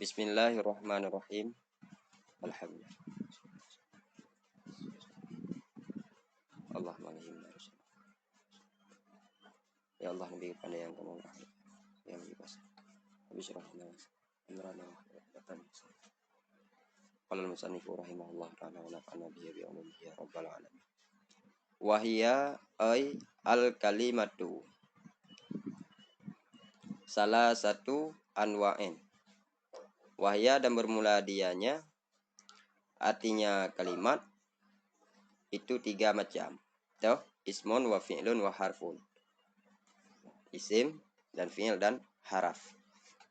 Bismillahirrahmanirrahim. Alhamdulillah. Allahumma ya Allah, nabi kepada yang kamu rahmat yang bebas. Bismillah. Amrana wa qala al-musannif rahimahullah ta'ala wa nafa'ana bihi bi ulumihi ya rabbal alamin. Wa hiya ay al-kalimatu salah satu anwa'in. Wahya dan bermula dianya, artinya kalimat itu 3 macam. Tuh, ismun wa fi'lun wa harfun. Isim dan fi'il dan haraf.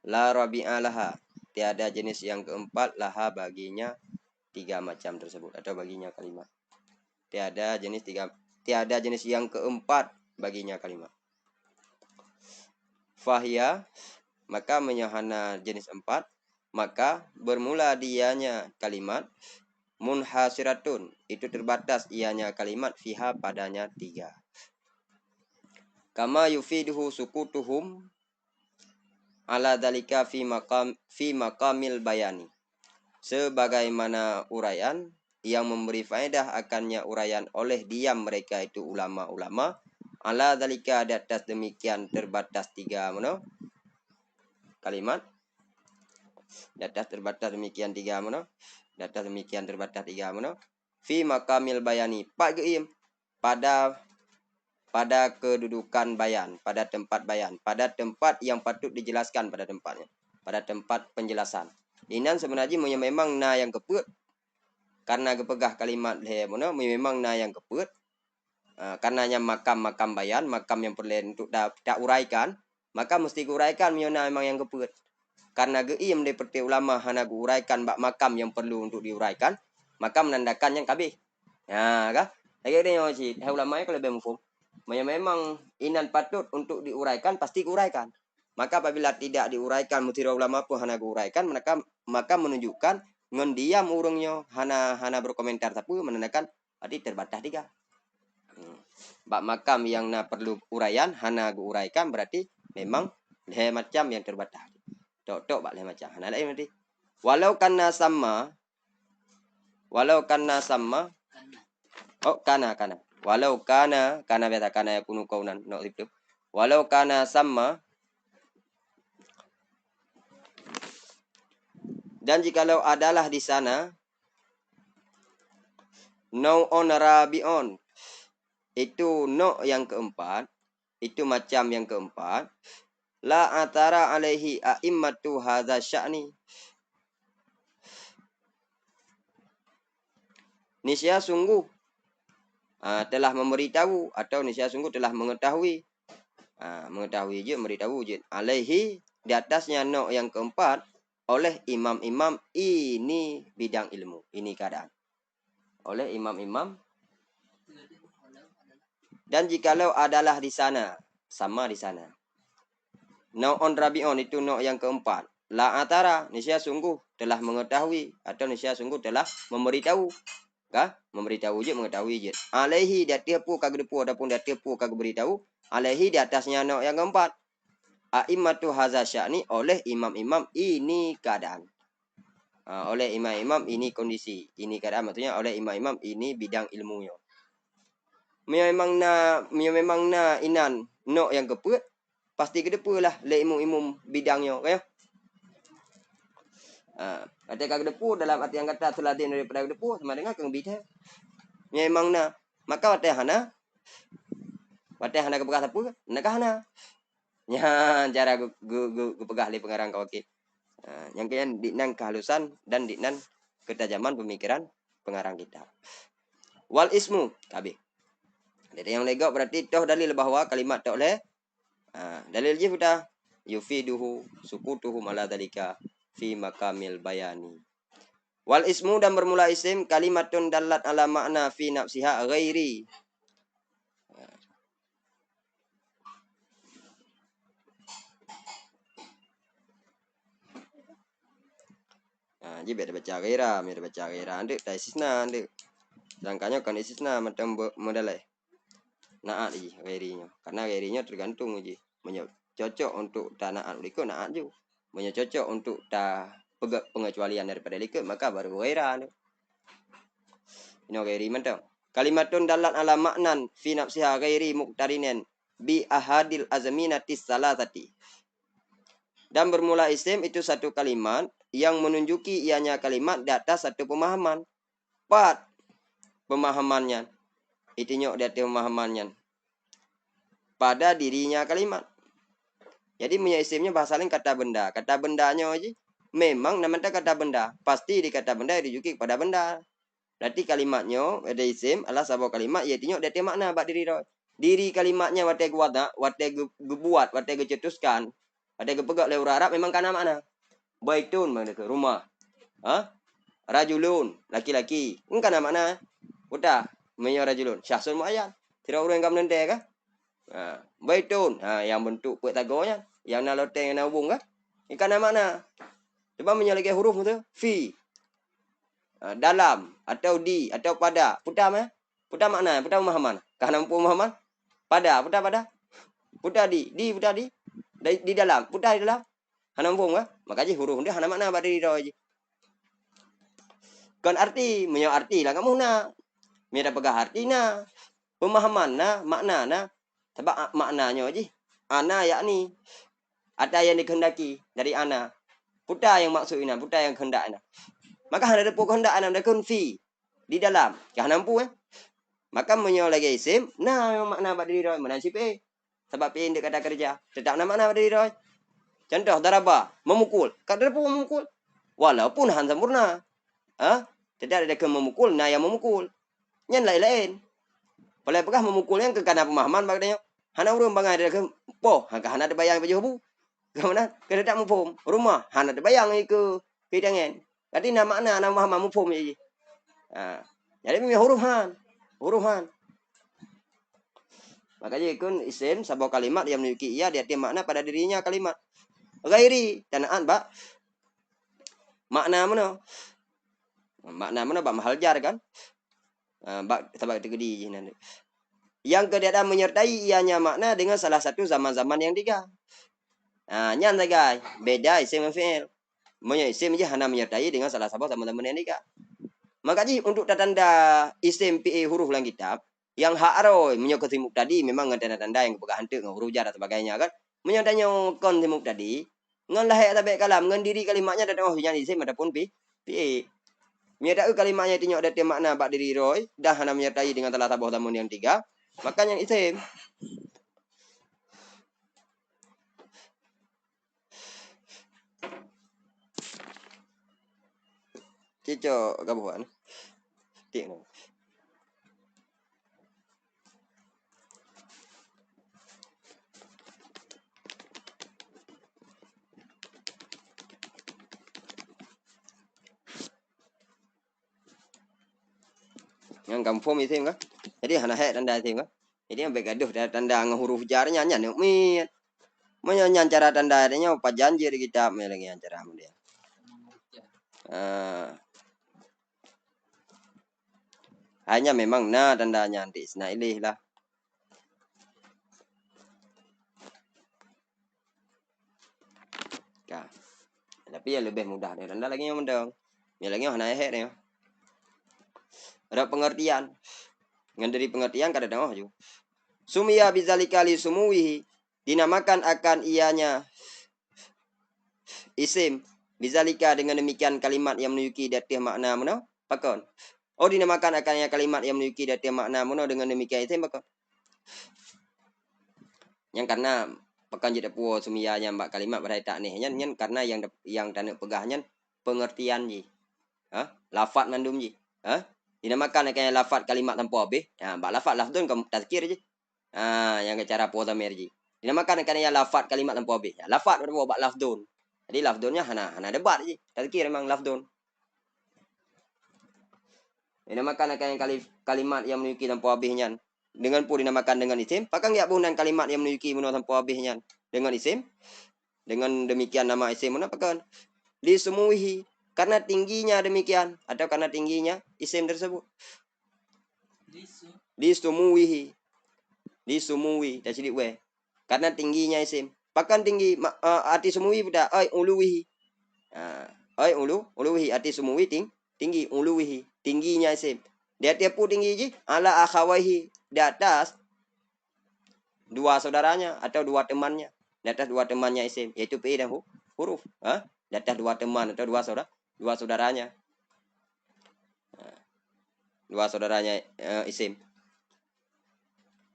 La rabi'a laha, tiada jenis yang keempat laha baginya 3 macam tersebut atau baginya kalimat. Tiada jenis yang keempat baginya kalimat. Fahya, maka menyahana jenis 4, maka bermula dianya kalimat munhasiratun, itu terbatas ianya kalimat fiha padanya 3. Kama yufiduhu sukutuhum ala dalika fi maqamil bayani, sebagaimana uraian yang memberi faedah akannya uraian oleh diam mereka itu ulama-ulama ala dalika di atas demikian terbatas 3 kalimat, di atas terbatas demikian 3 di atas demikian terbatas 3 fi maqamil bayani pada kedudukan bayan, pada tempat bayan, pada tempat yang patut dijelaskan pada tempatnya, pada tempat penjelasan. Inan sebenarnya memang na yang keput karena kepegah kalimat le memang na yang keput karenanya makam bayan, makam yang perlu untuk tak uraikan, maka mesti uraikan miona memang yang keput. Karena geim seperti ulama hana uraikan bak makam yang perlu untuk diuraikan, maka menandakan yang kabeh. Ya, kah? Lagi dia masih ulama kalau lebih mufhum. Memang inan patut untuk diuraikan, pasti diuraikan. Maka apabila tidak diuraikan mutira ulama pun hana diuraikan, maka menunjukkan ngendiam urungnya hana berkomentar tapi menandakan tadi terbatas 3. Bak makam yang perlu uraian hana diuraikan berarti memang le macam yang terbatas. Tok bak le macam hana lain nanti. Walau kana sama walau kana biasa kana yakunu kaunan no itu. Walau kana sama, dan jikalau adalah di sana nau'un rabi'un, itu no yang keempat, itu macam yang keempat, la atara alaihi a'immatu hadza sya'ni, niscaya sungguh telah memberitahu atau niscaya sungguh telah mengetahui memberitahu je alaihi di atasnya no yang keempat oleh imam-imam ini bidang ilmu, ini keadaan oleh imam-imam. Dan jikalau adalah di sana, sama di sana, nau'un rabi'un, itu no yang keempat, la atara, niscaya sungguh telah mengetahui atau niscaya sungguh telah memberitahu. Memberitahu je, mengetahui je. Alaihi dia tipu kagak depu adapun dia tipu kagak beritahu. Alaihi di atasnya no yang keempat. A'immatu hadza sya'ni, oleh imam-imam ini keadaan. Oleh imam-imam ini kondisi, ini keadaan, maksudnya oleh imam-imam ini bidang ilmunya. Memang na inan no yang keput pasti kedepulah le imam bidangnya ya. Ada kagak depu dalam arti yang kata selatin daripada depu sama dengan kang bidang. Memang na maka watehana kebekas apa? Nakahana. Nya cara gu pegah li pengarang kawaki. Yang kian dinan kehalusan dan dinan ketajaman pemikiran pengarang kita. Wal ismu kabeh. Jadi yang legok berarti toh dalil bahwa kalimat tak boleh. Dalil je sudah yufiduhu sukutuhu ala dalika fi makamil bayani. Wal ismu, dan bermula isim kalimatun dalat ala makna fi nafsiha ghairi. Jadi biar baca ghaira, ande ta istisna ande. Sedangkannya kan istisna macam modalai. Naat ji ghairinya. Karena ghairinya tergantung ji. Cocok untuk ta naat liko naat ju. Cocok untuk ta pengecualian daripada likut, maka baru ghaira. Ini ghairi mantap. Kalimatun dalat ala maknan fi nafsiha ghairi muqtarinen bi ahadil azminatis salasati. Dan bermula isim itu satu kalimat yang menunjuki ianya kalimat di atas satu pemahaman. 4 pemahamannya. Itunya di atas pemahamannya. Pada dirinya kalimat. Jadi punya isimnya bahasa lain kata benda. Kata bendanya aja memang namanya kata benda. Pasti di kata benda dirujuk kepada benda. Berarti kalimatnya ada isim adalah sebuah kalimat iaitu ada makna bak diri dah. Diri kalimatnya wate guada, wate gebuat, wate gecetuskan, wate gepegak le Arab memang kana makna. Baitun mana ke rumah. Ha? Rajulun, laki-laki. Kana makna. Udah, menyo rajulun. Syahsun muayyan. Tidak orang yang kamu nanti kah? Baitun, yang bentuk puak tagonya, yang nak loteng yang nak hubung kan? Ikan mana? Coba menyalahi huruf tu, fi, dalam, atau di, atau pada. Putar mana? Putar makna, putar pemahaman. Kahana mampu pemahaman? Pada, putar. Putar di, putar di dalam, putar di dalam. Hana mampu kan? Makanya huruf dia hana makna pada diri aja. Kan arti, arti lah kamu nak. Mira pegah arti na, pemahaman na, makna na. Sebab maknanya aja. Ana yakni ada yang dikehendaki dari ana. Putar yang maksudnya, putar yang kehendaknya. Maka ada kehendak ana ada kunfi di dalam. Kah nampu Maka menyolagi isim, nah makna pada diri mana si pe. Sebab pe dia kata kerja. Tetap nama makna pada diri. Contoh daraba, memukul. Kata daraba memukul. Walaupun han sempurna. Tidak ada ke memukul, nah yang memukul. Yang lain-lain. Boleh pegah memukul yang ke kana pemahaman baganya. Hana urung bangai ada ke po, hana ada bayang baju bu. Kemana? Kita tak mufum. Rumah hana ada bayang ke hidangan. Jadi nama makna mufum je. Jadi memang huruhan. Makanya ikun isim sebuah kalimat yang memiliki ia dia makna pada dirinya kalimat. Ghairi tanaan bak. Makna mana? Makna mana bak mahal jar kan? Bak sebab tegedi nanti. Yang kedua menyertai ianya makna dengan salah satu zaman-zaman yang tiga. Nyan guys, beda isim dan fi'il. Isim je hanya menyertai dengan salah satu zaman-zaman yang tiga. Makanya untuk tanda isim fi'il huruf dalam kitab, yang ha'aroi menyokoti tadi memang tanda-tanda yang kepegahan hantu, huruf jar dan sebagainya kan. Menyertanya kon timuk tadi, ngan lahir tabek kalam, ngan diri kalimatnya dan oh yang isim adapun fi'il. Menyertai kalimatnya itu ada makna bak diri roy, dah hanya menyertai dengan salah satu zaman yang tiga. Makanya isim. Cico gabuan. Tik no. Yang kampung isim kan. Jadi hana hek tanda isim kan. Jadi yang begaduh tanda huruf jarnya nyan mit. Menyanyi cara tanda adanya apa janji di kitab lagi cara dia. Hanya memang tandanya nanti nah ilih lah. Tapi ya lebih mudah deh tanda lagi yang mendong. Ya lagi hana hek nih. Ada pengertian. Dengan dari pengertian kada dengoh juga. Sumia bizalikali sumuwihi dinamakan akan ianya isim bizalika dengan demikian kalimat yang menunjuki datih makna mana pakon. Oh dinamakan akannya kalimat yang menunjuki datih makna mana dengan demikian isim pakon. Yang karena pekan jadi puo sumiyanya mbak kalimat berita nih nyen karena yang tanda pegahnya pengertian ji. Lafaz mandum ji. Dinamakan akannya lafaz kalimat tanpa habis. Mbak lafaz lafdun kamu tazkir je. Yang cara puo zamir ji. Dinamakan akannya lafaz kalimat tanpa habis. Lafaz berbuat bak lafdun. Jadi lafdunnya hana debat je. Tazkir memang lafdun. Dinamakan akannya kalimat yang memiliki tanpa habisnya. Dengan pun dinamakan dengan isim, maka enggak bunan kalimat yang memiliki menurut tanpa habisnya dengan isim. Dengan demikian nama isim menapakan li sumuhi karena tingginya demikian atau karena tingginya isim tersebut. Li sumuhi tasydid we. Karena tingginya isim. Pakan tinggi arti sumuhi pada uluwihi. Ai uluhi arti sumui tinggi uluhi tingginya isim. Dia tiap tinggi ji ala akhawaihi di atas dua saudaranya atau dua temannya. Di atas dua temannya isim yaitu fi dan huruf. Di atas dua teman atau dua saudaranya. Dua saudaranya isim.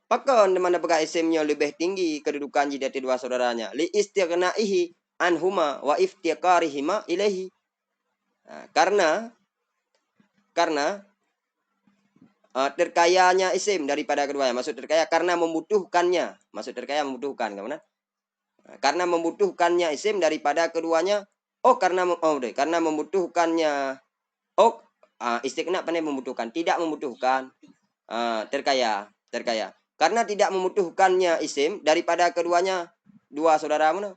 Pakon di mana apakah isimnya lebih tinggi kedudukan di atas dua saudaranya. Li istighnaihi anhuma wa iftiqarihima ilaihi. Karena terkayanya isim daripada keduanya. Maksud terkaya karena membutuhkannya. Maksud terkaya membutuhkan, kemana? Karena membutuhkannya isim daripada keduanya. Karena membutuhkannya. Istiqna pandai membutuhkan, tidak membutuhkan. Terkaya. Karena tidak membutuhkannya isim daripada keduanya dua saudara mana?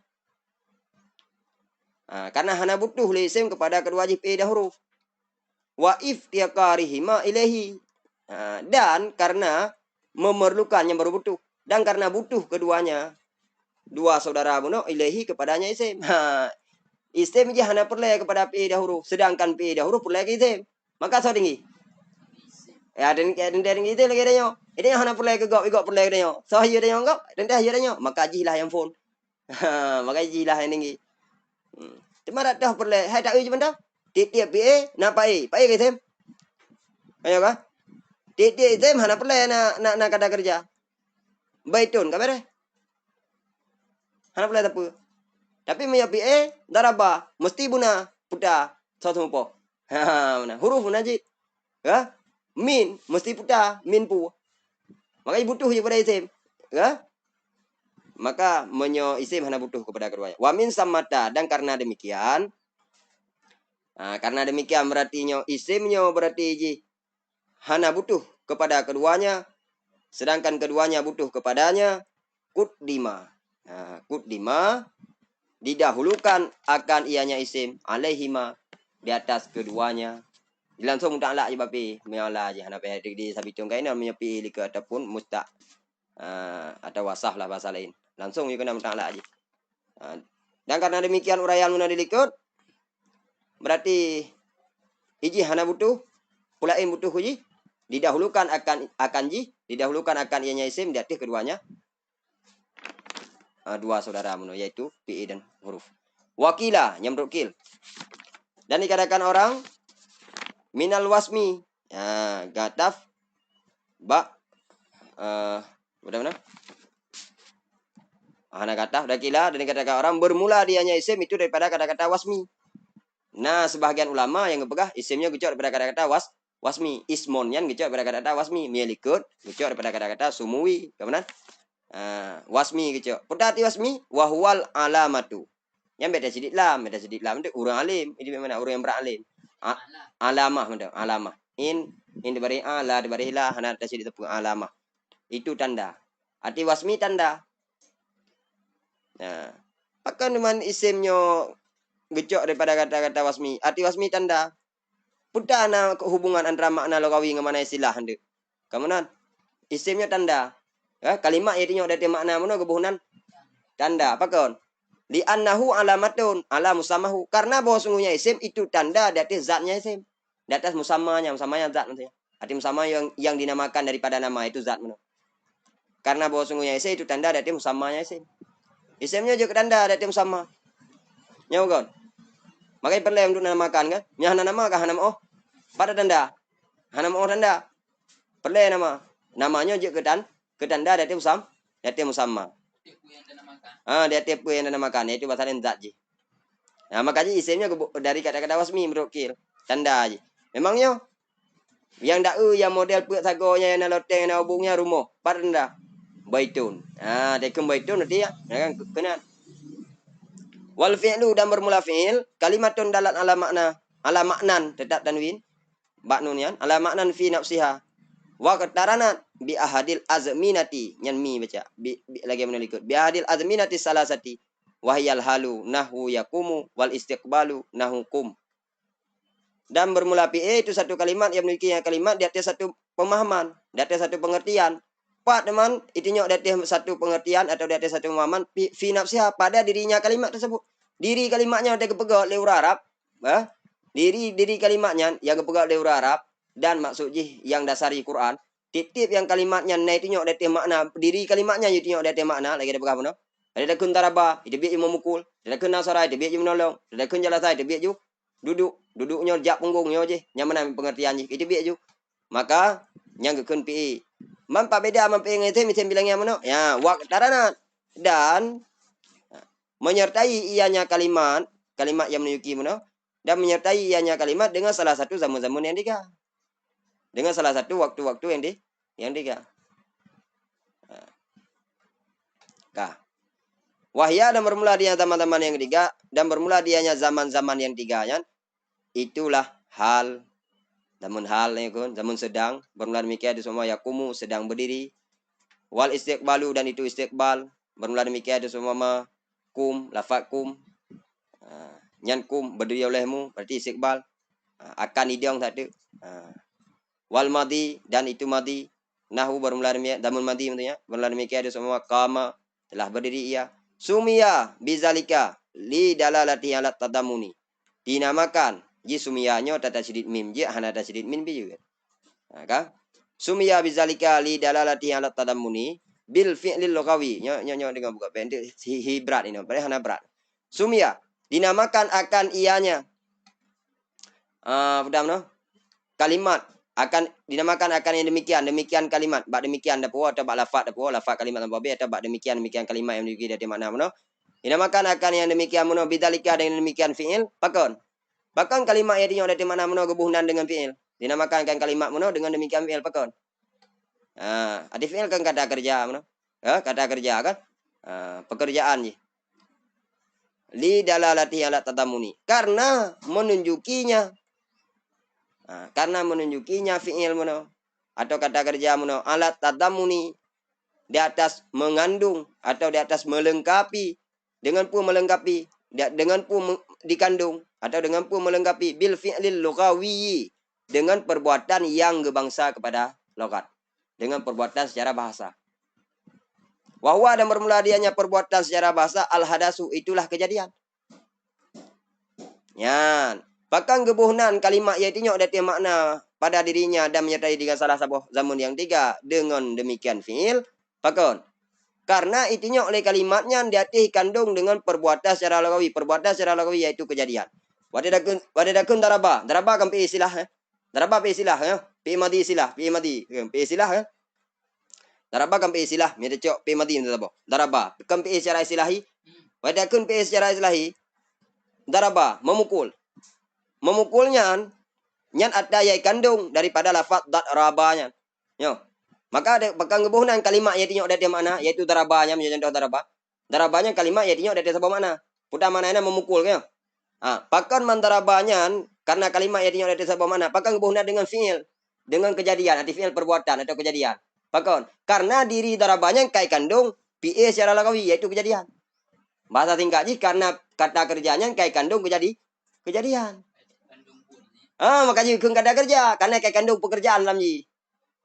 Karena hanya butuh isim kepada kedua fi dan huruf. Wa iftiqarihima ilaihi. Dan karena memerlukan yang baru butuh, dan karena butuh keduanya dua saudara buno ilahi kepadanya isim. Isim je hanya perlu kepada fi dan huruf, sedangkan fi dan huruf perlu ke isim. Maka so tinggi. Ya dan itu lagi dia. Ini hanya perlu ke gok perlu dia. So hiyo dia gok dan dah hiyo dia. Maka jilah yang phone. Maka jilah yang tinggi. Cuma dah perlu hai tak uji benda. Tiap fi napa pai ke isim. Ayo kah? Tiap isim hana perlu na kata kerja. Baitun kabar? Hana perlu tapu. Tapi menyapi daraba mesti buna puta satu po. Mana huruf naji. Ya? Min mesti puta min pu. Maka butuh je pada isim. Ya? Maka menyo isim hana butuh kepada keduanya. Wa min samata dan karena demikian berarti nyo isimnya berarti ji hana butuh kepada keduanya, sedangkan keduanya butuh kepadanya. Kuddima. Kuddima didahulukan akan ianya isim alaihima di atas keduanya. Langsung mutlak je bapi menyala je hana payah di sabitung kaina menyepi ke ataupun musta atau wasah lah bahasa lain. Langsung je kena mutlak je. Dan karena demikian uraian muna dilikut berarti iji hana butuh pulain butuh ji didahulukan akan ianya isim di atas keduanya dua saudara muno yaitu fi dan huruf. Wakila yang berukil. Dan dikatakan orang minal wasmi. Gataf ba benar-benar. Hana gataf dakila dan dikatakan orang bermula dianya isim itu daripada kata-kata wasmi. Nah, sebahagian ulama yang ngepegah isimnya gecok daripada kata-kata wasmi. Ismon yang gecok daripada kata-kata wasmi. Mielikut gecok daripada kata-kata sumui. Kemudian wasmi gitu. Putati wasmi wahwal alamatu. Yang beda sedikit lam itu orang alim. Ini mana orang yang beralim. Alamah macam alamah. In diberi ala diberi la hana sedikit tepung alamah. Itu tanda. Arti wasmi tanda. Nah, akan dengan isimnya gecok daripada kata-kata wasmi. Arti wasmi tanda. Putana hubungan antara makna logawi dengan mana istilah hendak. Kemudian isimnya tanda. Kalimat yang tinjau dari makna mana kebuhunan tanda apa kon li annahu alamatun ala musamahu karena bahwa sungguhnya isim itu tanda di atas zatnya isim di atas musamanya zat maksudnya arti musama yang dinamakan daripada nama itu zat mana karena bahwa sungguhnya isim itu tanda di atas musamanya isimnya juga tanda di atas musama nyawa kon makanya perlu untuk namakan kan nyahana nama kah nama pada tanda hanama tanda perlu namanya juga ketanda dari musamma. Dari tipu yang dinamakan itu bahasa zat je. Nah, makanya isimnya dari kata-kata wasmi menurut kil tanda aja. Memangnya yang yang model pek sagonya yang loteng yang hubungnya rumah paranda baitun. Dekem baitun nanti ya kan kena. Wal fi'lu dan bermula fi'il kalimatun dalat ala maknan tetap tanwin baknun yan ala maknan fi nafsiha. Wa qataranat bi ahadil azminati nyanmi baca lagi menelikut bi ahadil azminati salasati wahyal halu nahwu yakumu wal istiqbalu nahukum dan bermula itu satu kalimat yang memiliki kalimat di atas satu pemahaman di atas satu pengertian pak teman itunya di atas satu pengertian atau di atas satu pemahaman fi nafsiha pada dirinya kalimat tersebut diri kalimatnya ada kepegang oleh huruf Arab diri kalimatnya yang kepegang dari huruf Arab dan maksud yang dasari Quran. Tip-tip yang kalimatnya na itu nyok dari makna diri kalimatnya itu nyok dari makna lagi ada pegang mana? Ada kun daraba, itu biar memukul. Ada kun nasara, itu biar menolong. Ada kun jalasai, itu biar duduknya jak punggungnya je. Nyaman pengertian je. Itu biar maka yang kun pi. Mampa beda mampa yang itu macam bilangnya mana? Ya, wak darana dan menyertai ianya kalimat yang menunjuki mana? Dan menyertai ianya kalimat dengan salah satu zaman-zaman yang tiga. Dengan salah satu waktu-waktu yang tiga. Nah, wahya dan bermula dia teman-teman yang ketiga dan bermula dianya zaman-zaman yang tiga ya. Itulah hal namun hal ya kan zaman sedang bermula demikian ada semua yakumu sedang berdiri wal istiqbalu dan itu istiqbal bermula demikian ada semua kum lafaz kum nyan kum berdiri olehmu berarti istiqbal akan idong tak ada wal madi dan itu madi nahu bermula demikian damun madi maksudnya bermula demikian ada semua kama telah berdiri ia sumia bizalika li dalalati alat tadamuni dinamakan ji sumiyanya tata syidid mim ji hana tata syidid min bi juga maka sumia bizalika li dalalati alat tadamuni bil fi'lil lughawi nyo dengan buka pendek hibrat ini berarti hana berat sumia dinamakan akan ianya no? Kalimat akan dinamakan akan yang demikian kalimat bak demikian ada puas atau bak lafaz kalimat tanpa be atau bak demikian kalimat yang memiliki dari mana mana dinamakan akan yang demikian mana bidzalika dengan demikian fiil pakon bahkan kalimat yang dinyo dari mana mana hubungan dengan fiil dinamakan akan kalimat mana dengan demikian fiil pakon ada fiil kan kata kerja mana kata kerja kan pekerjaan je li dalalati ala tatamuni karena menunjukinya fi'il muno atau kata kerja muno alat tadamuni di atas mengandung atau di atas melengkapi dengan pu melengkapi dengan pu dikandung atau dengan pu melengkapi bil fi'lil lughawi dengan perbuatan yang gebangsa kepada logat dengan perbuatan secara bahasa wahwa dan bermula dianya perbuatan secara bahasa al hadasu itulah kejadian yan bahkan kebuhunan kalimat yaitu ada makna pada dirinya dan menyertai dengan salah satu zaman yang tiga dengan demikian fiil pakon karena itunya oleh kalimatnya diarti kandung dengan perbuatan secara lagawi yaitu kejadian wadadakun daraba kan pi istilah daraba pi istilah pi madi istilah daraba kan pi istilah mi cok pi madi daraba kan pi secara istilahi wadadakun pi secara istilahi daraba memukulnya nyan ada yai kandung daripada lafaz darabanya yo maka ada bakal ngebuhnan kalimat yaitu ada mana yaitu darabanya menjadi contoh darabanya kalimat yaitu ada sebuah mana putar mananya memukul ya bahkan mandarabanya karena kalimat yaitu ada sebuah mana bakal ngebuhnan dengan fiil dengan kejadian arti fiil perbuatan atau kejadian bahkan karena diri darabanya kai kandung pi secara lagawi yaitu kejadian bahasa singkatnya karena kata kerjanya kai kandung kejadian makanya kung kada kerja karena kayak kandung pekerjaan lam ji.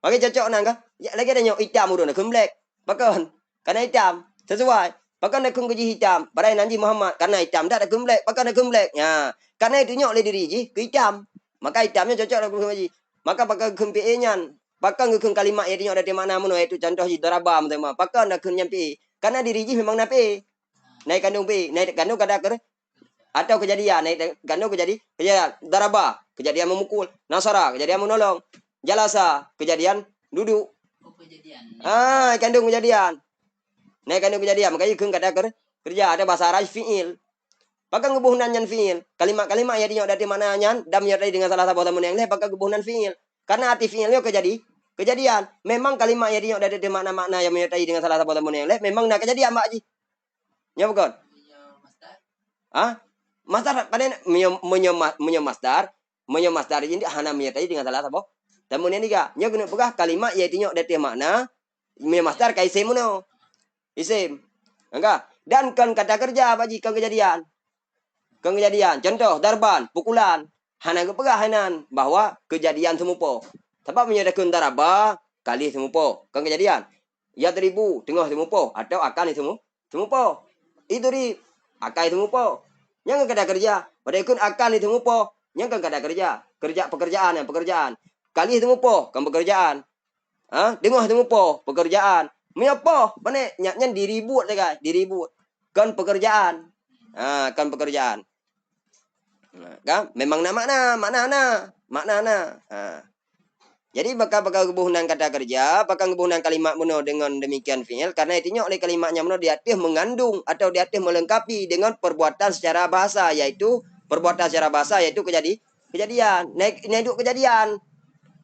Makanya cocok nang ka. Ya, lagi ada nyok hitam udah nak black. Bahkan karena hitam sesuai. Bahkan nak kung kerja hitam. Padahal nanti Muhammad karena hitam dah ada black. Bahkan ada black. Ya. Karena itu nyok oleh diri ji ke hitam. Maka hitamnya cocok lah kung ji. Maka bakal kung PE nyan. Bahkan kung kalimat yang ada di mana mana itu contoh ji daraba macam apa. Bahkan nak kung nyampi. Karena diri ji memang nape. Naik kandung PE. Naik kandung kada ker. Atau kejadian naik kandung kejadian daraba kejadian memukul nasara kejadian menolong jalasa kejadian duduk kandung kejadian naik kandung kejadian makanya keng kata kerja ada bahasa Arab fiil bahkan kebuhunan nyan fiil kalimat-kalimat yang dari mana nyan dan menyertai dengan salah satu teman yang lain bahkan kebuhunan fiil karena arti fiilnya kejadian memang kalimat yang dari makna-makna yang menyertai dengan salah satu teman yang lain memang nak kejadian mak ji ya bukan masdar pada masdar ini hana menyertai dengan salah satu temun yang tiga nya guna pegah kalimat yaitu nya dari makna masdar kai isim no isim enggak dan kan kata kerja apa jika kejadian contoh darban pukulan hana pegah hanan bahwa kejadian semupo sebab menyerahkan daraba kali semupo kan kejadian ya 1000 tengah semupo atau akan semupo itu di akai semupo Yang kada kerja. Pada ikut akal itu ngupo. Yang kan kada kerja. Kerja pekerjaan yang pekerjaan. Kali itu ngupo kan pekerjaan. Dengoh itu ngupo pekerjaan. Miapa? Mana nyaknya diribut ya guys, diribut. Kan pekerjaan. Kan pekerjaan. Kan memang makna. Jadi bakal kebuhunan kata kerja, bakal kebuhunan kalimat meno dengan demikian fi'il karena itu oleh kalimatnya meno diatih mengandung atau diatih melengkapi dengan perbuatan secara bahasa yaitu kejadian. Naik hidup kejadian.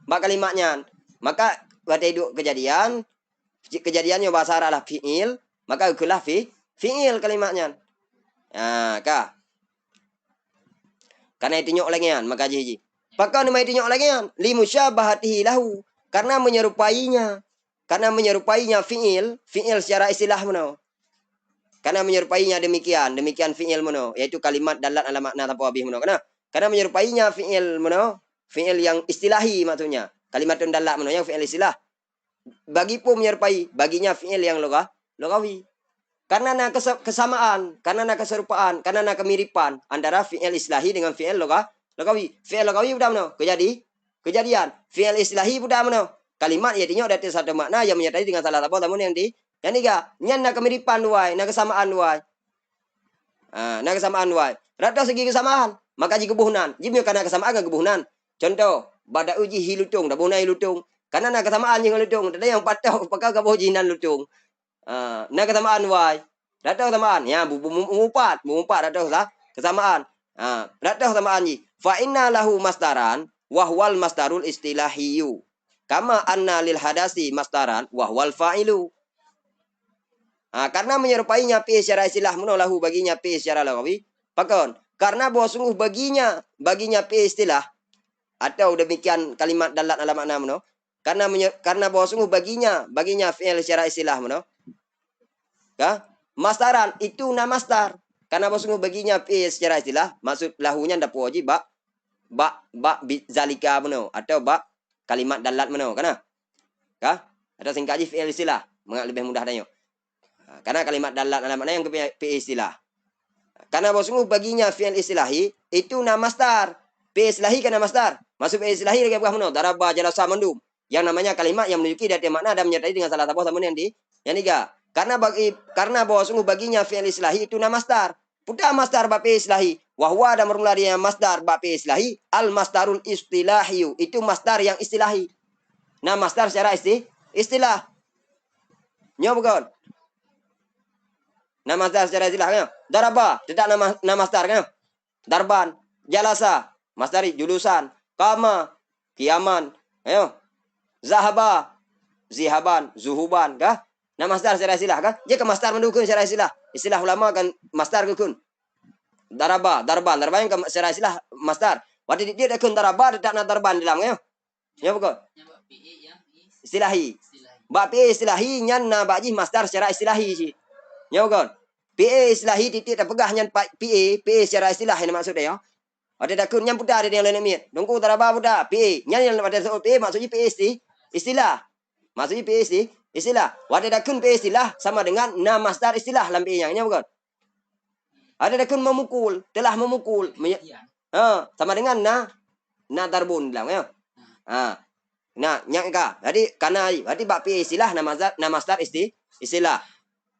Bak kalimatnya. Maka pada hidup kejadiannya bahasa Arab lah fi'il, maka ikulah fi'il kalimatnya. Kah? Karena itu nyok lagi maka jiji. Maka nama itu nyok lagi limusyabahatihi lahu karena menyerupainya. Karena menyerupainya fi'il secara istilah meno. Karena menyerupainya demikian fi'il meno, yaitu kalimat dalat ala makna tanpa habis meno. Karena menyerupainya fi'il meno, fi'il yang istilahi maksudnya. Kalimat dalat meno yang fi'il istilah. Bagi pun menyerupai, baginya fi'il yang logawi. Karena ada kesamaan, karena ada keserupaan, karena ada kemiripan antara fi'il islahi dengan fi'il logawi. Fi'il logawi udah mana? Kejadian. Fi'il islahi udah mana? Kalimat yaitu ada satu makna yang menyertai dengan salah satu namun yang tiga, nyan ada kemiripan duai, ada kesamaan duai. Ada kesamaan duai. Rata segi kesamaan, maka jika kebuhunan. Jika karena kesamaan dengan kebuhunan. Contoh, pada uji hilutung, dah bunai hilutung. Karena ada kesamaan dengan hilutung. Ada yang patah pakai kabuh jinan lutung. Nah kesamaan wai. Datang kesamaan. Ya, mengumpat datang lah kesamaan. Datang kesamaan ji. Fa inna lahu masdaran wa huwal masdarul istilahiyu. Kama anna lil hadasi masdaran wa huwal fa'ilu. Karena menyerupainya fi secara istilah lahu baginya fi secara lagawi. Pakon. Karena bahwa sungguh baginya fi istilah atau demikian kalimat dalat ala makna meno. Karena bahwa sungguh baginya fi'il secara istilah meno. Masdaran itu nama masdar. Karena sungguh baginya fi secara istilah, maksud lahunya ndak wajib ba zalika meno atau ba kalimat dalat meno kana. Ada singkaji fi'il istilah, lebih mudah danyo. Karena kalimat dalat dalam mana yang fi istilah. Karena sungguh baginya fi'il istilahi itu nama masdar. Fi istilahi kana masdar. Maksud fi istilahi lagi buah meno daraba jalasa mandum. Yang namanya kalimat yang memiliki dati makna dan menyertai dengan salah satu namun yang tiga. Karena bahwa sungguh baginya fi'il islahi itu nama masdar. Pudah masdar ba fi'il islahi. Wahwa dan bermula dia masdar ba fi'il islahi. Al masdarul istilahiyu. Itu masdar yang istilahi. Nah masdar secara istilah. Nyo bukan. Nah masdar secara istilah. Daraba. Tidak nama masdar. Darban. Jalasa. Masdari. Julusan. Kama. Kiaman. Zahaba. Zihaban. Zuhuban. Nah masdar secara istilah kan? Jika masdar mendukung secara istilah. Istilah ulama kan masdar kekun. Darban yang secara istilah masdar. Waktu dia kekun daraba tidak nak darban di dalamnya. Ya bukan? Istilahi. Ba PE istilahi nyan na baji masdar secara istilahi sih. Ya bukan? PE istilahi titik tak pegah nyan PE secara istilah ini maksudnya ya. Ada kekun nyan putar ada yang lain mit. Dongku daraba putar PE. Nyan yang ada PE maksudnya PE istilah. Maksudnya PE istilah. Wada dakun pe istilah sama dengan na masdar istilah lam nya bukan? Ada dakun memukul, telah memukul. Sama dengan na darbun bilang ya. Nah, nyangka. Jadi karena berarti bab pe istilah na masdar istilah.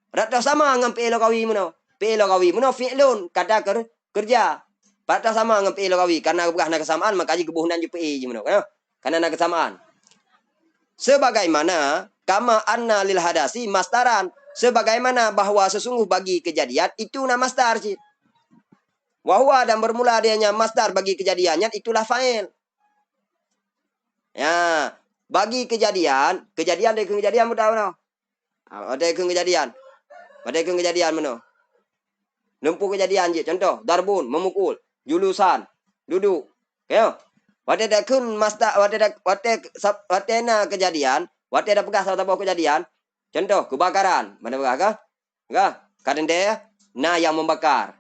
Rata sama dengan pe logawi meno. Pe logawi meno fi'lun kata kerja. Rata sama dengan pe logawi karena bukan kesamaan maka kebuhunan ju pe meno ya. Karena ada kesamaan. Sebagaimana kama anna lil hadasi masdaran. Sebagaimana bahwa sesungguh bagi kejadian itu nama masdar sih. Wahwa dan bermula adanya masdar bagi kejadiannya itulah fa'il. Ya, bagi kejadian dari kejadian mudah mana? Ada kejadian mana? Nempuh kejadian je. Contoh, darbun memukul, julusan duduk. Kayo. Wate dakun masdar wate na kejadian. Wate ada bekas atau kejadian. Contoh, kebakaran. Mana bekas? Kadang dia na yang membakar.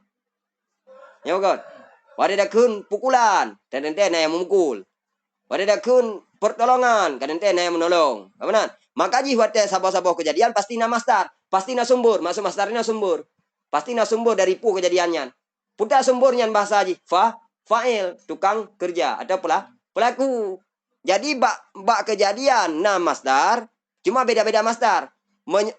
Ya bukan? Wate dakun pukulan. Kadang dia na yang memukul. Wate dakun pertolongan. Kadang dia na yang menolong. Benar? Maka ji wate sabah-sabah kejadian pasti na masdar. Pasti na sumber. Masuk masdarnya sumber. Pasti na sumber dari pu kejadiannya. Putar sumburnya bahasa haji. Fa'il, tukang kerja atau pelaku. Jadi bak kejadian na masdar, cuma beda-beda masdar.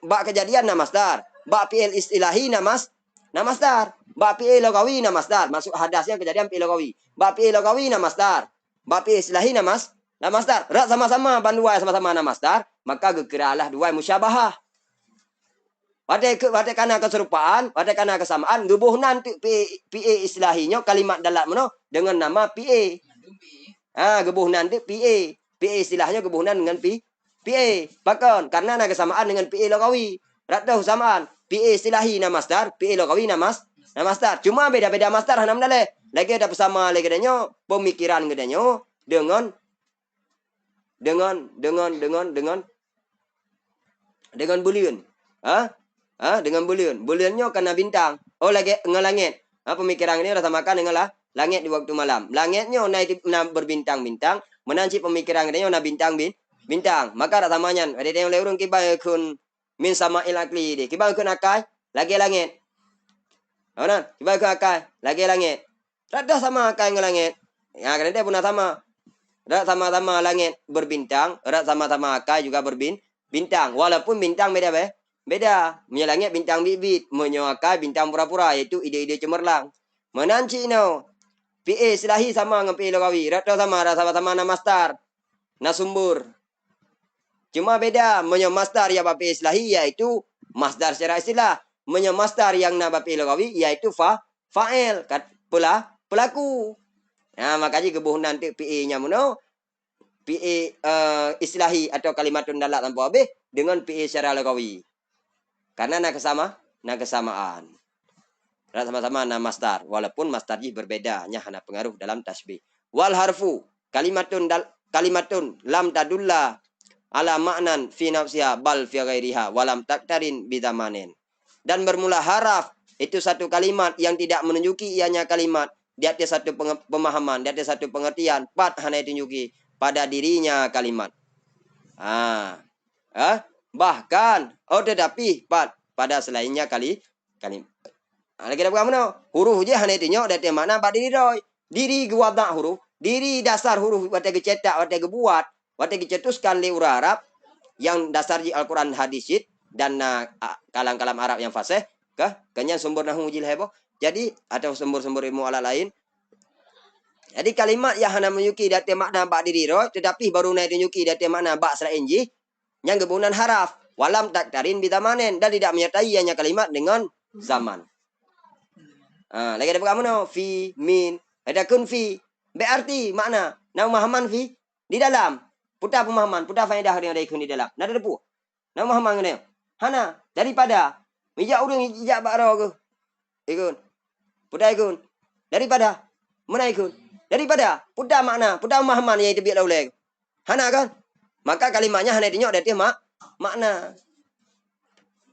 Bak kejadian na masdar, bak fi'il istilahi na masdar, bak fi'il logawi na masdar. Masuk hadasnya kejadian fi'il logawi. Bak fi'il logawi na masdar, bak fi'il istilahi na masdar. Rak sama-sama banduai sama-sama na masdar, maka gekiralah dua musyabahah. Pada kana keserupaan, pada kana kesamaan, gebuhnan PA istilahinya kalimat dalam mana dengan nama PA. Gebuhnan tu PA. PA istilahnya gebuhnan dengan PA. Bahkan karena ada kesamaan dengan PA logawi. Rata kesamaan. PA istilahi nama masdar, PA logawi nama masdar. Cuma beda-beda masdar hanam dale. Lagi ada bersama lagi denyo pemikiran gedenya dengan bulian. Dengan bulian. Buliannya karena bintang. Oh lagi ngelangit. Pemikiran ini rasa makan dengan langit di waktu malam. Langitnya naik berbintang-bintang. Menanci pemikiran ini na bintang. Maka rasa manyan. Ada yang leurung kibai kun min sama ilakli di. Kibai kun akai lagi langit. Anak, kibai kun akai lagi langit. Rada sama akai ngelangit. Ya karena dia pun sama. Rada sama-sama langit berbintang. Rada sama-sama akai juga berbintang. Walaupun bintang beda. Menyalangit bintang bibit. Menyoakai bintang pura-pura. Iaitu ide-ide cemerlang. Menanci no. PA silahi sama dengan PA logawi. Rata sama nama masdar. Na sumbur. Cuma beda. Menyo masdar ya PA silahi iaitu masdar secara istilah. Menyo masdar yang na PA logawi iaitu fa'il. Pelaku. Nah, makanya kebuhunan tu PA-nya mana? PA istilahi atau kalimatun dalak tanpa habis dengan PA secara logawi. Karena nak kesamaan. Sama-sama na masdar. Walaupun masdarnya berbeda. Hanya pengaruh dalam tasbih. Wal harfu. Kalimatun lam tadulla ala ma'nan fi nafsiha bal fi ghairiha. Walam taktarin bidamanin. Dan bermula haraf. Itu satu kalimat yang tidak menunjuki ianya kalimat. Di atas satu pemahaman. Di atas satu pengertian. Hanya ditunjuki pada dirinya kalimat. Bahkan. Tetapi pada selainnya kalimat. Lagi ada mana? Huruf je hanya tinyo dari mana pada diri roy. Diri gewadak huruf, diri dasar huruf wate cetak, wate buat, wate cetuskan li urah Arab yang dasar di Al-Qur'an hadisit dan kalam-kalam Arab yang fasih kanya sumber nahwu jil heboh. Jadi atau sumber-sumber ilmu ala lain. Jadi kalimat yang hanya menyuki dari makna bak diri roy tetapi baru naik menyuki dari makna bak selain ji yang gabungan haraf walam taktarin bitamanen dan tidak menyertai hanya kalimat dengan zaman. Lagi ada kamu no fi min ada kun fi berarti makna na pemahaman fi di dalam putar pemahaman putar faedah yang ada kun di dalam nada depu na pemahaman ngene hana daripada mijak urang ijak bakro ke ikun putar ikun daripada mana ikun daripada putar makna putar pemahaman yang tebiak laulai hana kan maka kalimatnya hana dinyok dari makna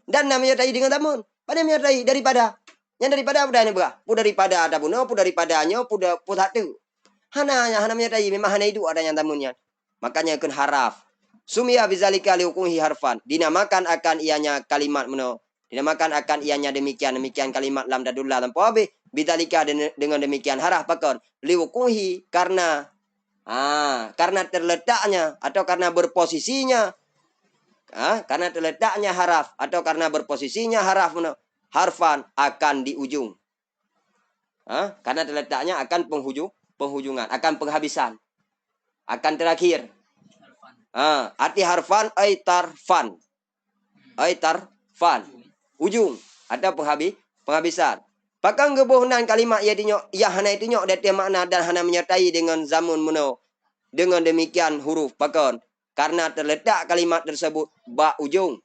dan namanya tadi dengan tamun pada menyertai daripada yang daripada apa ini berah? Pu daripada ada puno, pu daripadanya, pu satu. Hana menyertai memang hana itu ada yang tamunya. Makanya kun haraf. Sumia bizalika lihukumhi harfan. Dinamakan akan ianya kalimat meno. Dinamakan akan ianya demikian kalimat lam dadullah tanpa habis. Bizalika dengan demikian haraf pakon. Lihukumhi karena terletaknya atau karena berposisinya. Karena terletaknya haraf atau karena berposisinya haraf meno. Harfan akan di ujung. Karena terletaknya akan penghujungan, akan penghabisan. Akan terakhir. Arti harfan ay tarfan. Ujung atau penghabisan. Pakang gebohnan kalimat ya hana itu nyok dari makna dan hana menyertai dengan zamun meno. Dengan demikian huruf pakon. Karena terletak kalimat tersebut ba ujung.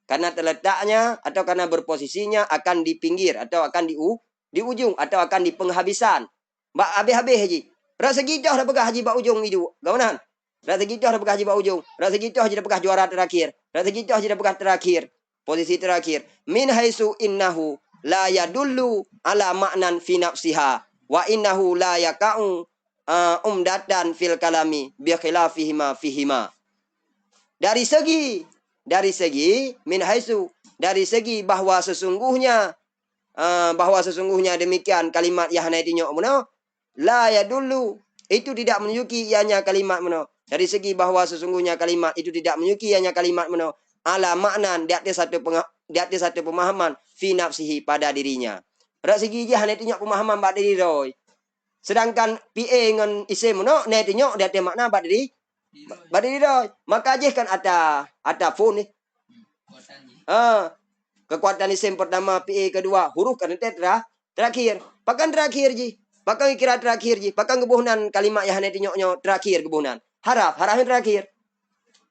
Karena terletaknya atau karena berposisinya akan di pinggir atau akan di ujung atau akan di penghabisan. Mbak habis haji. Rasa gitu dah pegah haji bak ujung itu. Gawanan. Rasa gitu dah pegah haji bak ujung. Rasa gitu haji dah pegah juara terakhir. Rasa gitu haji dah pegah terakhir. Posisi terakhir. Min haisu innahu la yadullu ala ma'nan fi nafsiha wa innahu la yaka'u umdatan fil kalami bi khilafihima fihima. Dari segi min haisu dari segi bahwa sesungguhnya bahwa sesungguhnya demikian kalimat yang hana itu nyok meno la ya dulu itu tidak menunjuki ianya kalimat meno dari segi bahwa sesungguhnya kalimat itu tidak menunjuki ianya kalimat meno ala maknan di atas satu pemahaman fi nafsihi pada dirinya. Pada segi je hana itu nyok pemahaman pada diri roy. Sedangkan PA dengan isim meno ne itu nyok di atas makna pada diri roy. Maka je kan ada phone ni. Kekuatan isim pertama, PA kedua, huruf kan terakhir. Pakan terakhir ji. Pakan kira terakhir ji. Pakan kebunan kalimat yang nanti nyok terakhir kebunan. Harap yang terakhir.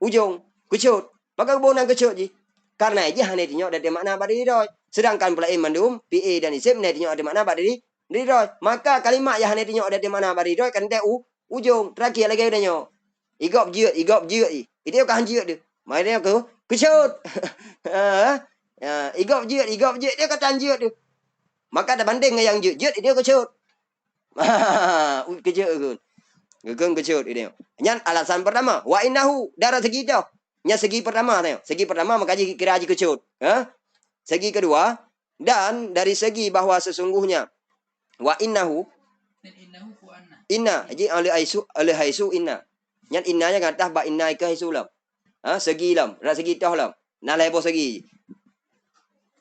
Ujung, kecut. Pakan kebunan kecut ji. Karena aja nanti nyok ada makna pada diri roy. Sedangkan pula mandum, PA dan isim nanti nyok ada makna pada diri roy. Maka kalimat yang nanti nyok ada makna pada diri roy kan ujung terakhir lagi udah nyok. Igop jiut ji. Itu kan jiut dia. Mainnya kecut. Igop jiut dia kata jiut tu. Maka ada banding dengan yang jiut dia kecut. Kecut kun. Gekun kecut dia. Nyan alasan pertama, wa innahu darah segi dah. Nya segi pertama tengok. Segi pertama maka kira kecut. Segi kedua dan dari segi bahwa sesungguhnya wa innahu inna ji ali haisu inna. Nyan innanya kata ba inna ke haisu lam. Segi lam, ra segi dah lam. Na lebo segi.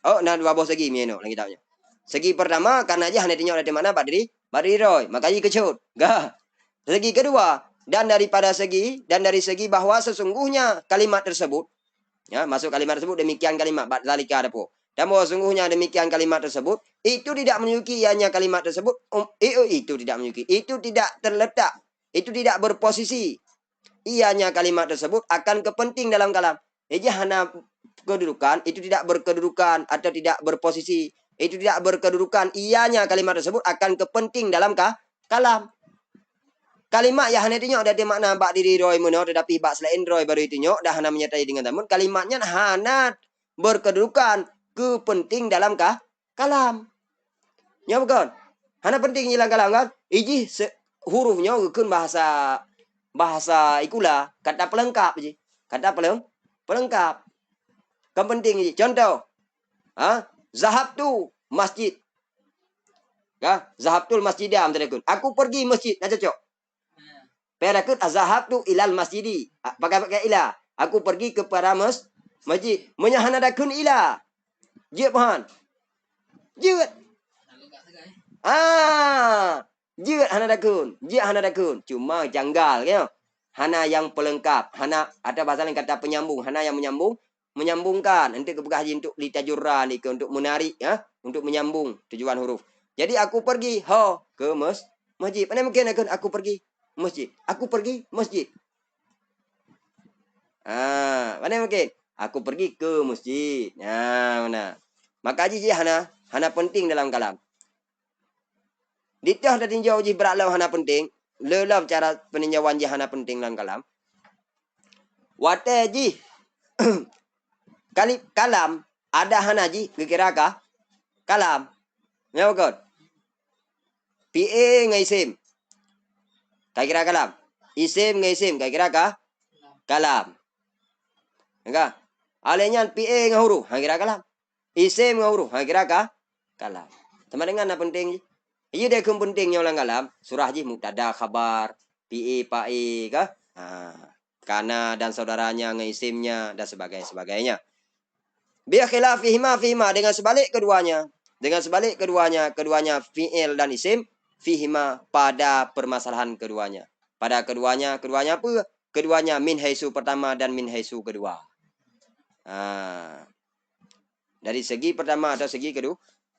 Nah dua bos segi mieno lagi tahunya. Segi pertama karena aja hanya tinjau dari mana badri roy, makanya kecut. Gah. Segi kedua dan dari segi bahwa sesungguhnya kalimat tersebut ya masuk kalimat tersebut demikian kalimat zalika adapo. Dan bahwa sesungguhnya demikian kalimat tersebut itu tidak menunjuki ianya kalimat tersebut itu tidak menunjuki, itu tidak terletak, itu tidak berposisi. Ianya kalimat tersebut akan kepenting dalam kalam. Hana kedudukan itu tidak berkedudukan atau tidak berposisi, itu tidak berkedudukan, ianya kalimat tersebut akan kepenting dalam kalam. Kalimat yang hanya tinjau ada makna bak diri roy menor tetapi bak selain roy baru itu nyok dah hana menyertai dengan tamun kalimatnya hana berkedudukan kepenting dalam kalam. Ya bukan? Hana penting dalam kalam kan? Iji hurufnya ukun bahasa ikulah kata pelengkap je. Kata pelengkap. Kan penting je. Contoh. Zahab tu masjid. Ya, zahab tu masjid am tadakun. Aku pergi masjid. Nak cocok. Perakut azhab tu ilal masjidi. Pakai ila. Aku pergi kepada masjid. Menyahana dakun ila. Je pahan. Je. Je hana dakun. Cuma janggal kan. Hana yang pelengkap. Hana ada bahasa lain kata penyambung. Hana yang menyambungkan. Nanti kebegah untuk litajurran ni untuk menarik ya, untuk menyambung tujuan huruf. Jadi aku pergi ke masjid. Mana mungkin aku pergi masjid. Aku pergi masjid. Mana mungkin? Aku pergi ke masjid. Mana? Maka ji hana penting dalam kalam. Ditah dah tinjau ji berat hana penting. Lelam cara peninjauan ji hana penting dalam kalam. Wate ji kalam ada hana ji kira kalam. Ya bukan? PA ngai isim. Kira kalam. Isim ngai isim kira kalam. Enggak? Alenya PA ngai huruf kira kalam. Isim ngai huruf kira kalam. Sama dengan apa penting ji? Iya dia pentingnya ulang kalam. Surah ji mubtada khabar PA pae kah? Kana dan saudaranya ngai isimnya dan sebagainya. Bi khilafihima dengan sebalik keduanya. Keduanya fi'il dan isim fihima pada permasalahan keduanya. Pada keduanya apa? Keduanya min haisu pertama dan min haisu kedua. Dari segi pertama atau segi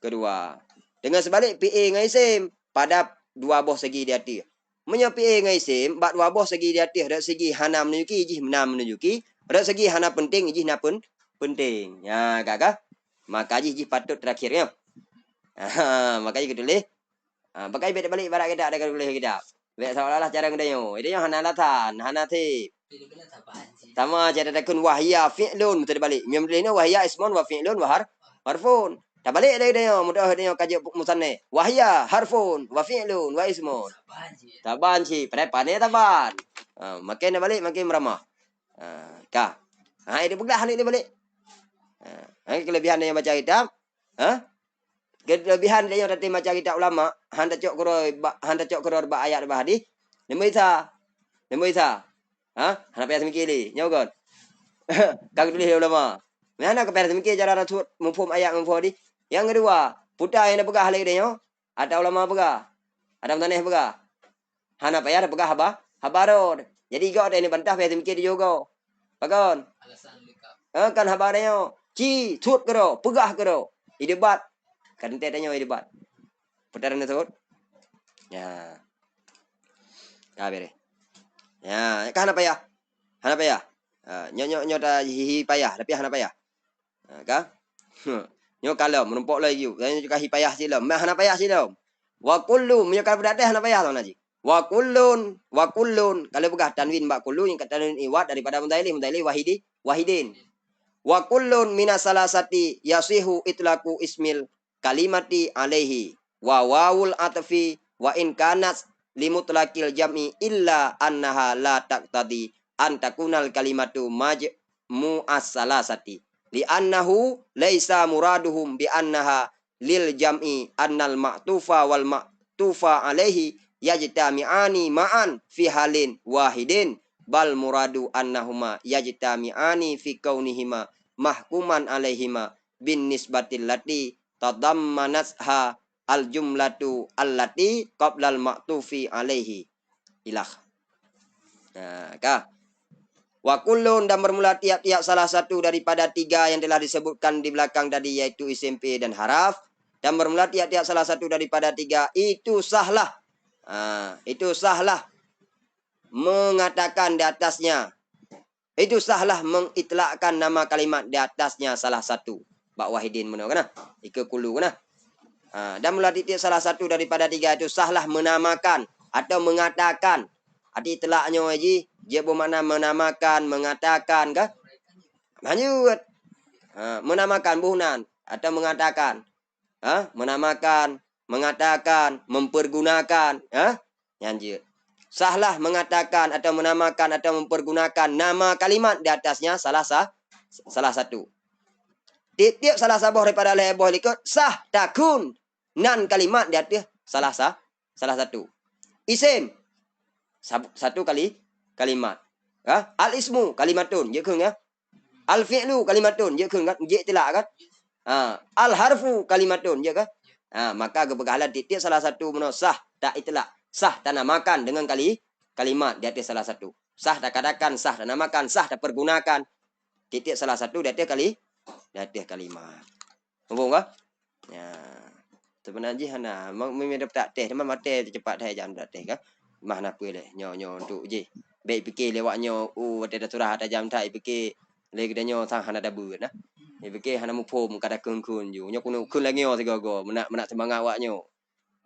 kedua. Dengan sebalik PA dengan isim pada dua buah segi di hati. Punya PA dengan isim bak dua buah segi di hati. Ada segi hana menunjuki, ijih menunjuki. Ada segi hana penting, ijih na penting. Ya, kakak. Maka ijih patut terakhirnya. Makanya kita boleh. Pakai balik barak kita ada boleh kita. Baik seolah-olah cara ngedayo. Itu yang hana latan, hana tip. Sama cara dakun wahya fi'lun betul balik. Mem ini wahya ismun wa fi'lun wa harfun. Tak balik lagi dia mudah dia kaji musanne. Wahya harfun wa fi'lun wa ismun. Taban si, pandai taban. Makin balik makin meramah. Ini pegah ni dia balik. Kelebihan yang baca kitab. Kelebihan dia tadi macam kita ulama, handa cok kero ba ayat ba hadis. Nemu isa. Ha? Hana payah semikir li. Nyaw kon. Kag tulis ulama. Mana ke payah semikir cara rasul mufhum ayat mufhum hadis. Yang kedua, putar yang pegah lagi dia nyo. Ada ulama pegah. Ada tanah pegah. Hana payah pegah habarod. Jadi kau ada ini bantah payah semikir dia juga. Pagon. Kan habar dia nyo. Ci, sut kero, pegah kero. Idebat. Kan tanya idebat. Putaran tersebut. Ya. Kabeh. Ya, kan apa ya? Hana payah. Nyo ta hi payah, tapi hana payah. Ka? Nyo kalau menumpuk lagi. Saya juga hi payah silam. Mah hana payah silam. Wa kullu nyo kalau berada hana payah tuan haji. Wa kullun kalau begah tanwin ba kullu yang kata tanwin iwat daripada mutaili wahidin. Wa kullun minas salasati yasihu itlaku ismil kalimati alaihi wa wawul atfi wa in kanat limutlaqil jam'i illa annaha la taqtadi an takunal kalimatu mu'assalasati li annahu laisa muraduhum bi annaha lil jam'i annal ma'tufa wal ma'tufa alaihi yajtami'ani ma'an fi halin wahidin bal muradu annahuma yajtami'ani fi kaunihima mahkuman alaihima bin nisbatil lati tadammanatha al jumlatu allati qablal ma'tufi alaihi ilah. Nah, kah? Wa kullun dan bermula tiap-tiap salah satu daripada tiga yang telah disebutkan di belakang tadi yaitu isim fi'il dan haraf, dan bermula tiap-tiap salah satu daripada tiga itu sahlah. Itu sahlah mengatakan di atasnya. Itu sahlah mengitlakkan nama kalimat di atasnya salah satu. Bak wahidin mana kana? Ika kulu kana? Dan mula titik salah satu daripada tiga itu sahlah menamakan atau mengatakan. Arti telaknya haji, dia bermakna menamakan, mengatakan kah? Lanjut. Menamakan buhnan atau mengatakan. Menamakan, mengatakan, mempergunakan. Lanjut. Sahlah mengatakan atau menamakan atau mempergunakan nama kalimat di atasnya salah satu. Tiap salah sabah daripada lebah likut sah takun nan kalimat di atas salah satu. Isim satu kali kalimat. Al ismu kalimatun je keung ya. Al fi'lu kalimatun je keung kan je telak kan. Al harfu kalimatun je kan. Maka kebekalan tiap salah satu meno sah tak itlak. Sah tak namakan dengan kalimat di atas salah satu. Sah tak katakan, sah tak namakan, sah tak pergunakan. Titik salah satu di atas kalimat. Faham ke? Ya. Sebenarnya hana memang dapat teh, memang mate cepat dah jam dah teh kan. Mah nak boleh nyo untuk je. Baik fikir lewat nyo ada surah ada jam tak fikir lagi dah nyo sang hana ada buat nah. Fikir hana mu pom kada kun ju. Nyo kuno kun lagi nyo segago menak semangat awak nyo.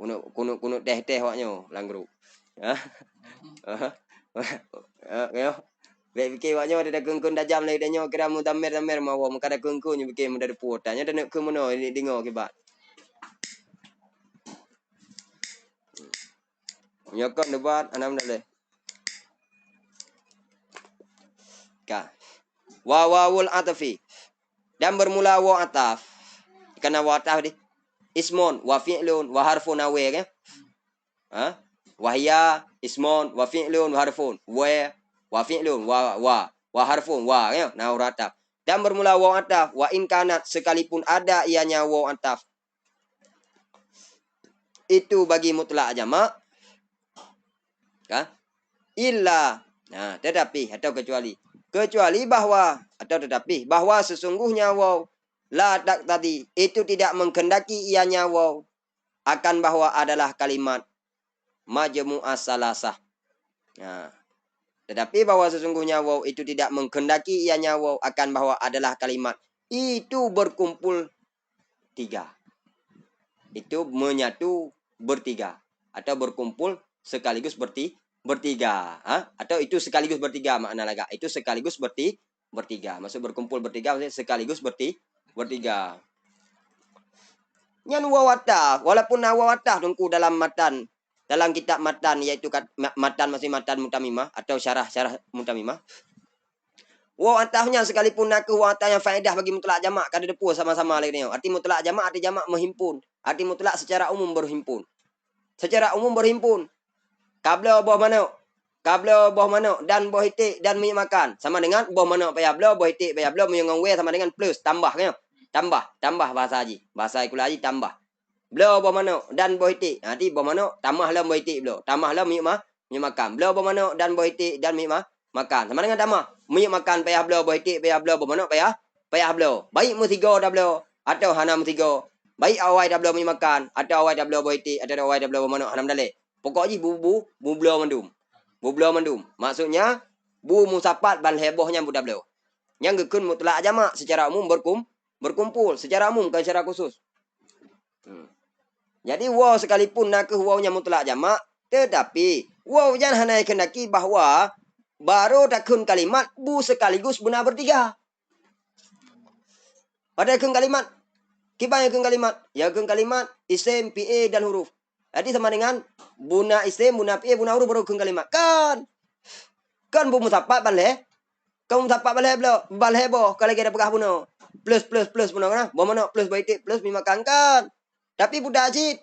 Kuno teh awak nyo langgru. Yo. Baik fikir awak nyo ada kun dah jam lagi dah nyo kira mu tamer mau mu kada kun nyo fikir mu dari puotanya dah nak ke mono ini dengo kibat. Nyokon debat anam dale. Ka. Wawul atfi. Dan bermula wa ataf. Karena wa ataf di ismun wa fi'lun wa harfun awe kan? Wahya ismun wa fi'lun wa harfun. Wa fi'lun wa harfun wa kan? Nah ataf. Dan bermula wa ataf wa in kanat sekalipun ada ianya wa ataf. Itu bagi mutlak jamak. Illa tetapi atau kecuali bahwa atau tetapi bahwa sesungguhnya waw la tak tadi itu tidak menghendaki ianya waw akan bahwa adalah kalimat majmu'ah salasah. Tetapi bahwa sesungguhnya waw itu tidak menghendaki ianya waw akan bahwa adalah kalimat itu berkumpul tiga. Itu menyatu bertiga atau berkumpul sekaligus bertiga, atau itu sekaligus bertiga makna laga. Itu sekaligus bertiga. Maksud berkumpul bertiga maksudnya sekaligus bertiga. Nyan wawatah, walaupun wawatah dengku dalam matan, dalam kitab matan yaitu matan masih matan mutamimah atau syarah mutamimah. Wawatahnya sekalipun aku wawatah yang faedah bagi mutlak jamak kada depu sama-sama lagi ni. Arti mutlak jamak arti jamak menghimpun. arti mutlak secara umum berhimpun. Secara umum berhimpun. Kabla buah manuk. Kabla buah manuk dan buah itik dan minyak makan. Sama dengan buah manuk payah bla, buah itik payah bla, menyongong we sama dengan plus. Tambah kan? Tambah bahasa haji. Bahasa ikul haji tambah. Bla buah manuk dan buah itik. Nanti buah manuk tambahlah buah itik bla. Tambahlah minyak makan. Bla buah manuk dan buah itik dan minyak makan. Sama dengan tambah. Minyak makan payah bla, buah itik payah bla, buah manuk payah bla. Baik mu 3 dah bla atau hana mu 3. Baik awai dah bla minyak makan atau awai dah bla buah itik atau awai dah bla buah manuk hanam dalek. Pokoknya bu bla mandum. Bu bla mandum. Maksudnya bu musapat ban hebohnya budak bla. Yang gekun mutlak jamak secara umum berkumpul secara umum kan secara khusus. Jadi waw sekalipun nak wawnya mutlak jamak, tetapi waw jangan hanai kendaki bahwa baru takun kalimat bu sekaligus benar bertiga. Pada kun kalimat, kibanya kun kalimat, ya kun kalimat isim, fi'il dan huruf. Jadi sama dengan buna isim, buna fi'il, buna huruf baru kun kalimat. Kan bu musapat balhe. Kamu musapat balhe boh kalau kita pegah buno. Plus buno kan? Bo mana plus baitik plus makan kan. Tapi budak ajit.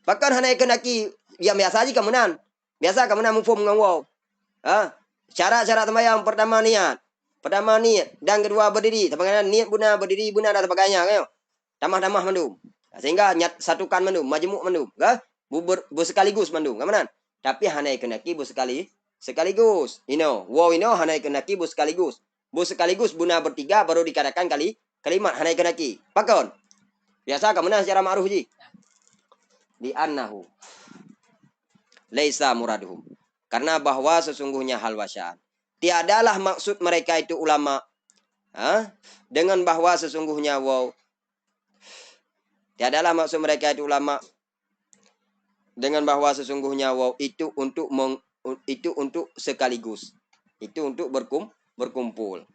Bahkan hanai kendaki yang biasa aja kemunan. Biasa kemunan mufum dengan waw. Syarat-syarat sembahyang pertama niat. Pertama niat dan kedua berdiri. Sama niat buna berdiri buna dan sebagainya kan. Tamah-tamah mandum. Sehingga nyat satukan mandum, majmuk mandum, kan? Bu sekaligus mandum, kan? Tapi hanai kendaki bu sekaligus. Wow hanai kendaki bu sekaligus. Bu sekaligus buna bertiga baru dikatakan kalimat hanai kendaki. Pakon. Biasa kemudian secara ma'ruf ji. Di annahu laisa muraduhum. Karena bahwa sesungguhnya hal wasya'an. Tiadalah maksud mereka itu ulama. Dengan bahwa sesungguhnya wow. Tiadalah maksud mereka itu ulama. Dengan bahwa sesungguhnya wow itu untuk sekaligus. Itu untuk berkumpul.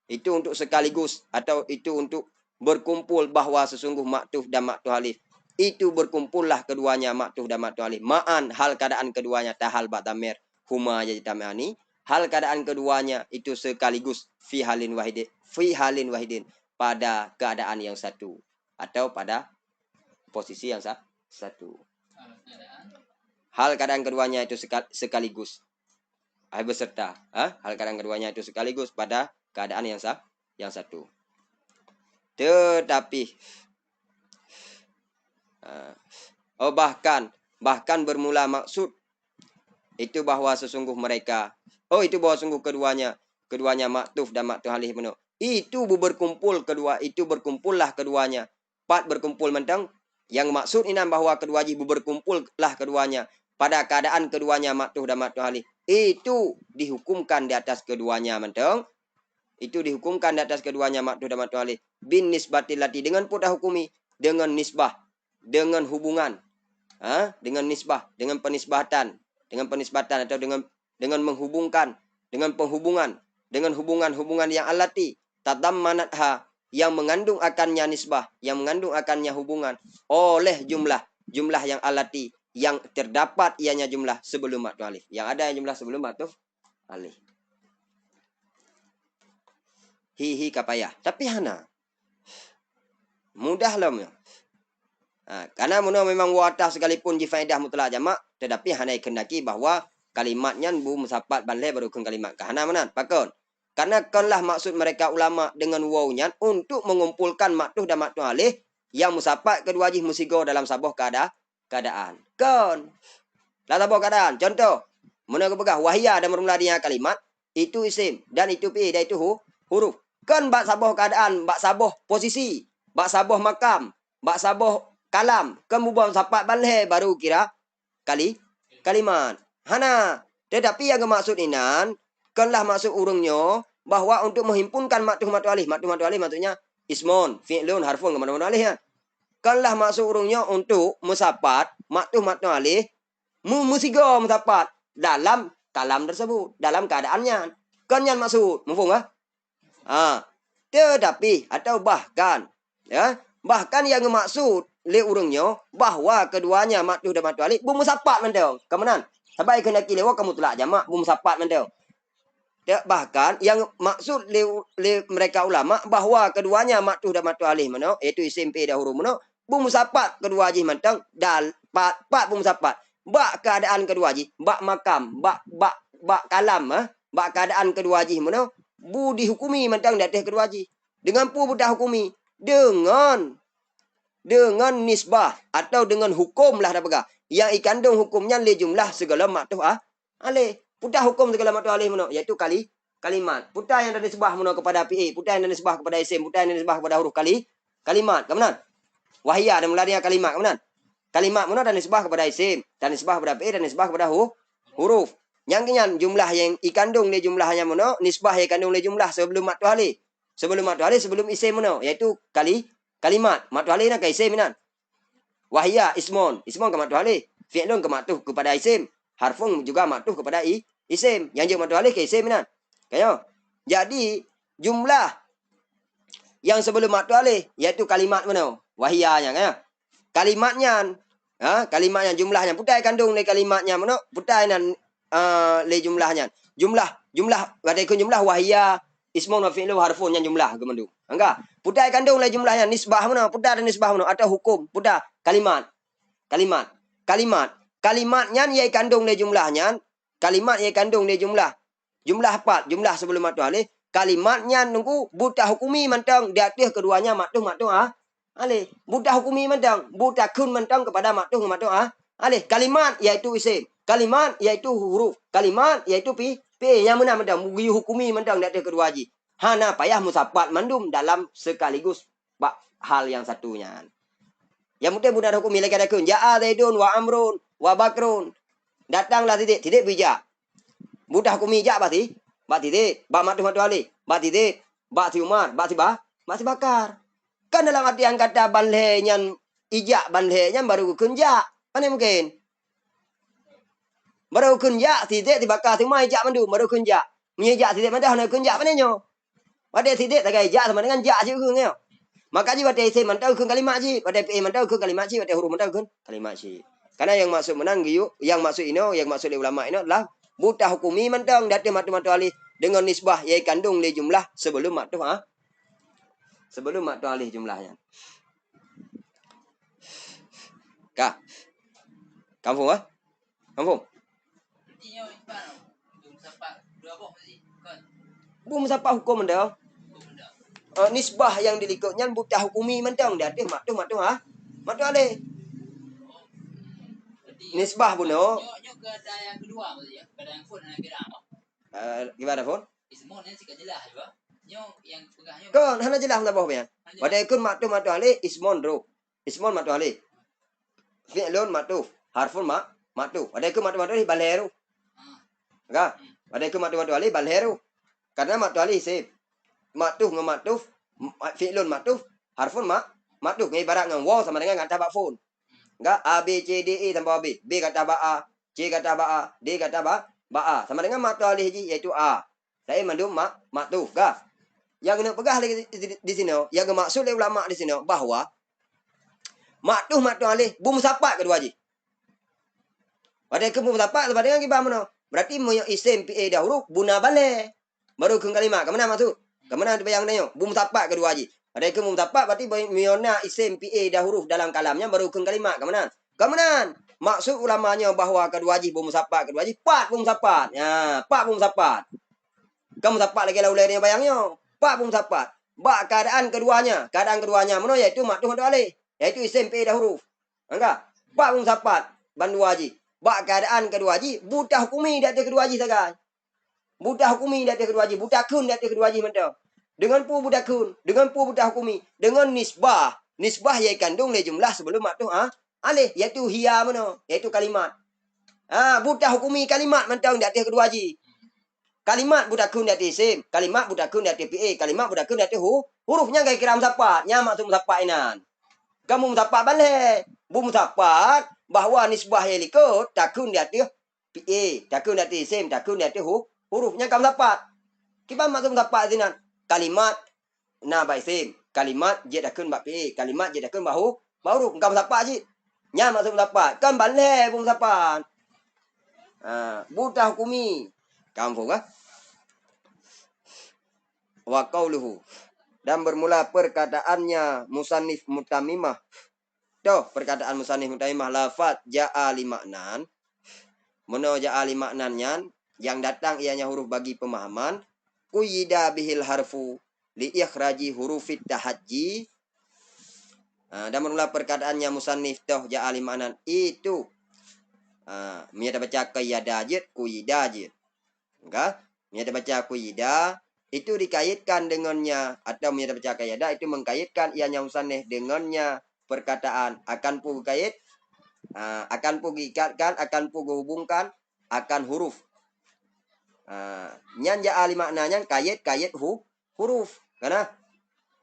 Itu untuk sekaligus atau itu untuk berkumpul bahwa sesungguh maktuf dan maktuf alif. Itu berkumpullah keduanya maktuf dan maktuf alif. Ma'an hal keadaan keduanya tahal ba'tamir huma jadi tamani. Hal keadaan keduanya itu sekaligus fi halin wahidin pada keadaan yang satu atau pada posisi yang satu. Hal keadaan keduanya itu sekaligus. Beserta. Hal keadaan keduanya itu sekaligus pada keadaan yang satu. Tetapi bahkan bermula maksud itu bahwa sesungguh mereka itu bahwa sungguh keduanya maktuf dan maktuf alih benar. Itu berkumpullah keduanya. Pat berkumpul mentang yang maksud ini bahwa kedua jibu berkumpullah keduanya pada keadaan keduanya maktuf dan maktuf alih. Itu dihukumkan di atas keduanya mentang. Itu dihukumkan di atas keduanya maktuf dan maktuf alih bin nisbatilati dengan putah hukumi dengan nisbah dengan hubungan dengan nisbah dengan penisbatan atau dengan menghubungkan dengan hubungan yang alati tadammanatha yang mengandung akannya nisbah yang mengandung akannya hubungan oleh jumlah yang alati yang terdapat ianya jumlah sebelum maktuf alif yang ada jumlah sebelum maktuf alif. Hihi kapayah tapi hana mudah lah karena memang wadah sekalipun di faedah mutlak jamak tetapi hanai kendaki bahwa kalimatnya bu musapat balai baru kalimat kahana mana pakon karena kanlah maksud mereka ulama dengan wawnya untuk mengumpulkan maktuf dan maktuf alih yang musapat kedua jih musigo dalam sabuh keadaan kan dalam sabuh keadaan contoh mana kepegah wahia dan bermula dengan kalimat itu isim dan itu pi dan itu huruf kan bak sabuh keadaan bak sabuh posisi bak sabuh makam bak sabuh kalam kemudian sapat balai baru kira kalimat hana tetapi yang maksud inan kanlah maksud urungnya bahwa untuk menghimpunkan maktuf alih maksudnya ismun fi'lun harfun kemana-mana alih ya kanlah maksud urungnya untuk musapat maktuf alih musigo musapat dalam kalam tersebut dalam keadaannya kan yang maksud mufung tetapi atau bahkan yang maksud le urungnya bahwa keduanya maktuf dan maktuf alif bu musapat mendong kemenan sampai kena kilewa kamu telah jamak bu musapat mendong Bahkan yang maksud mereka ulama bahawa keduanya maktuh dan maktuh alih mana iaitu isim fi'il dan huruf mana bermusapat kedua haji mantang dal pak bermusapat bak keadaan kedua haji bak makam bak kalam bak keadaan kedua haji mana bu dihukumi mantang di atas kedua haji dengan pu budak hukumi dengan nisbah atau dengan hukum lah dah pegang yang ikandung hukumnya li jumlah segala maktuh alih. Putar hukum segala maktuh alih mana iaitu kalimat. Putar yang ada nisbah mana kepada fi'il, putar yang ada nisbah kepada isim, putar yang ada nisbah kepada huruf kalimat. Kemudian wahia dan mulanya kalimat. Kemudian kalimat mana dan nisbah kepada isim, dan nisbah kepada fi'il dan nisbah kepada huruf. Yang kenyan jumlah yang ikandung ni jumlahnya mana, nisbah yang ikandung ni jumlah sebelum maktuh alih. Sebelum maktuh alih sebelum isim mana iaitu kalimat. Maktuh alih nak ke isim kan. Wahia ismon ke maktuh alih. Fi'lun ke maktuh kepada isim. Harfun juga maktuh kepada isim. Yang je maktuh alih ke isim kan. Kaya. Jadi jumlah yang sebelum maktuh alih iaitu kalimat mana? Wahianya kan. Kalimatnya kalimatnya jumlahnya putai kandung le kalimatnya mana? Putai nan le jumlahnya. Jumlah ada ikut jumlah wahia ismun wa fi'lu harfun yang jumlah gemendung. Enggak. Putai kandung le jumlahnya nisbah mana? Putai dan nisbah mana? Atau hukum putai kalimat. Kalimatnya ia kandung le jumlahnya. Kalimat ia kandung le jumlah. Jumlah apa? Jumlah sebelum maktuh alih. Kalimatnya nunggu buta hukumi mantang di atas keduanya maktuh alih. Buta hukumi mantang. Buta kun mantang kepada maktuh alih. Kalimat iaitu isim. Kalimat iaitu huruf. Kalimat iaitu pi. Yang mana mantang. Bugi hukumi mantang di atas kedua haji. Hana payah musapat mandum dalam sekaligus hal yang satunya. Yang penting budak hukumi lagi ada kun. Ja'a Zaidun wa Amrun wa Bakrun. Datanglah titik bijak. Budak hukumi jak berarti. Bak titik. Bak maktuh alih. Bak titik. Bak si Umar. Bak si Bakar. Kan dalam artian kata banlehnya ijak banlehnya baru kun jak. Mana mungkin? Baru kun jak titik dibakar si Umar ijak mandu baru kun jak. Menyijak titik mana dah kun jak mana nyo. Pada titik tak ijak sama dengan jak je kun nyo. Makanya pada isim mantau kun kalimat ji, pada fi'il mantau kun kalimat ji, pada huruf mantau kun kalimat ji. Karena yang maksud menang giyu, yang maksud ulama ini adalah buta hukumi mantang dati maktuh alih dengan nisbah yang kandung li jumlah sebelum maktuh alih jumlahnya. Kah? Kampung Kampung. Belum sampai hukum dah. Nisbah yang dilikutnya buta hukumi mantang di atas maktuh alih. Nisbah buno. Gimana pun? Kan hana jelas nak bawa pada ikut maktuh alih ismon ro. Ismon maktuh alih. Fi'lun maktuh, harfun maktuh. Pada ikut maktuh alih balheru. Enggak? Pada ikut maktuh alih balheru. Karena maktuh alih isim. Maktuh dengan maktuh, fi'lun maktuh, harfun maktuh. Ibarat dengan waw sama dengan kata ba'fun. Enggak? A, B, C, D, E tambah B. B kata ba'a, C kata ba'a, D kata ba'a. Sama dengan maktuh alih ji, iaitu A. Saya mandum maktuh. Enggak? Yang kena pegah lagi di sini, yang maksud oleh ulama di sini, bahawa maktuh alih, bermusapat kedua haji. Pada bermusapat, sama dengan kibah mana? Berarti moyo isim, fi'il dah huruf, buna balik. Baru ke kalimat. Kemana maksud? Kemana dibayang tanya? Bermusapat kedua haji. Pada ke bermusapat, berarti miona isim, fi'il dah huruf dalam kalamnya, baru ke kalimat. Kemana? Maksud ulamanya bahawa kedua haji bermusapat kedua haji, pat bermusapat. Ya, pat bermusapat. Kamu sapat lagi lah ulai bayangnya. Pak bermusapat. Bak keadaan keduanya mana iaitu maktuh alih. Iaitu isim fi'il dah huruf. Enggak? Pak bermusapat bandua haji. Bak keadaan kedua haji buta hukumi di atas kedua haji saja. Buta hukumi di atas kedua haji, buta kun di atas kedua haji mentau. Dengan pu buta kun, dengan pu buta hukumi, dengan nisbah yang kandung le jumlah sebelum maktuh alih iaitu hiya mana? Iaitu kalimat. Buta hukumi kalimat mentau di atas kedua haji. Kalimat budak kun di atas isim, kalimat budak kun di atas fi'il, kalimat budak kun di atas hurufnya kaya kira musapat, nya maksud musapat inan. Kamu musapat balik. Bu musapat bahawa nisbah yang ikut takun di atas fi'il, takun di atas isim, takun di atas hurufnya kamu musapat. Kipa maksud musapat inan. Kalimat na ba isim, kalimat je takun ba fi'il, kalimat je takun ba huruf, kamu musapat ji. Nya maksud musapat. Kan balik bu musapat. Buta hukumi. Kamu faham? wa qauluhu, dan bermula perkataannya musannif mutamimah. Tuh perkataan musannif mutamimah lafaz ja'a li maknan. Meno ja'a li maknannya yang datang ianya huruf bagi pemahaman. Quyida bihil harfu li ikhraji hurufit tahajji. Dan bermula perkataannya musannif toh ja'a li maknan itu menyata baca qayyada jid quyida jid. Enggak? Menyata baca quyida itu dikaitkan dengannya, atau menyata baca qayyada itu mengkaitkan ianya musannif dengannya perkataan akan pu kait, akan pu ikatkan, akan pu hubungkan akan huruf. Nyan ja'a li maknanya kait huruf. Karena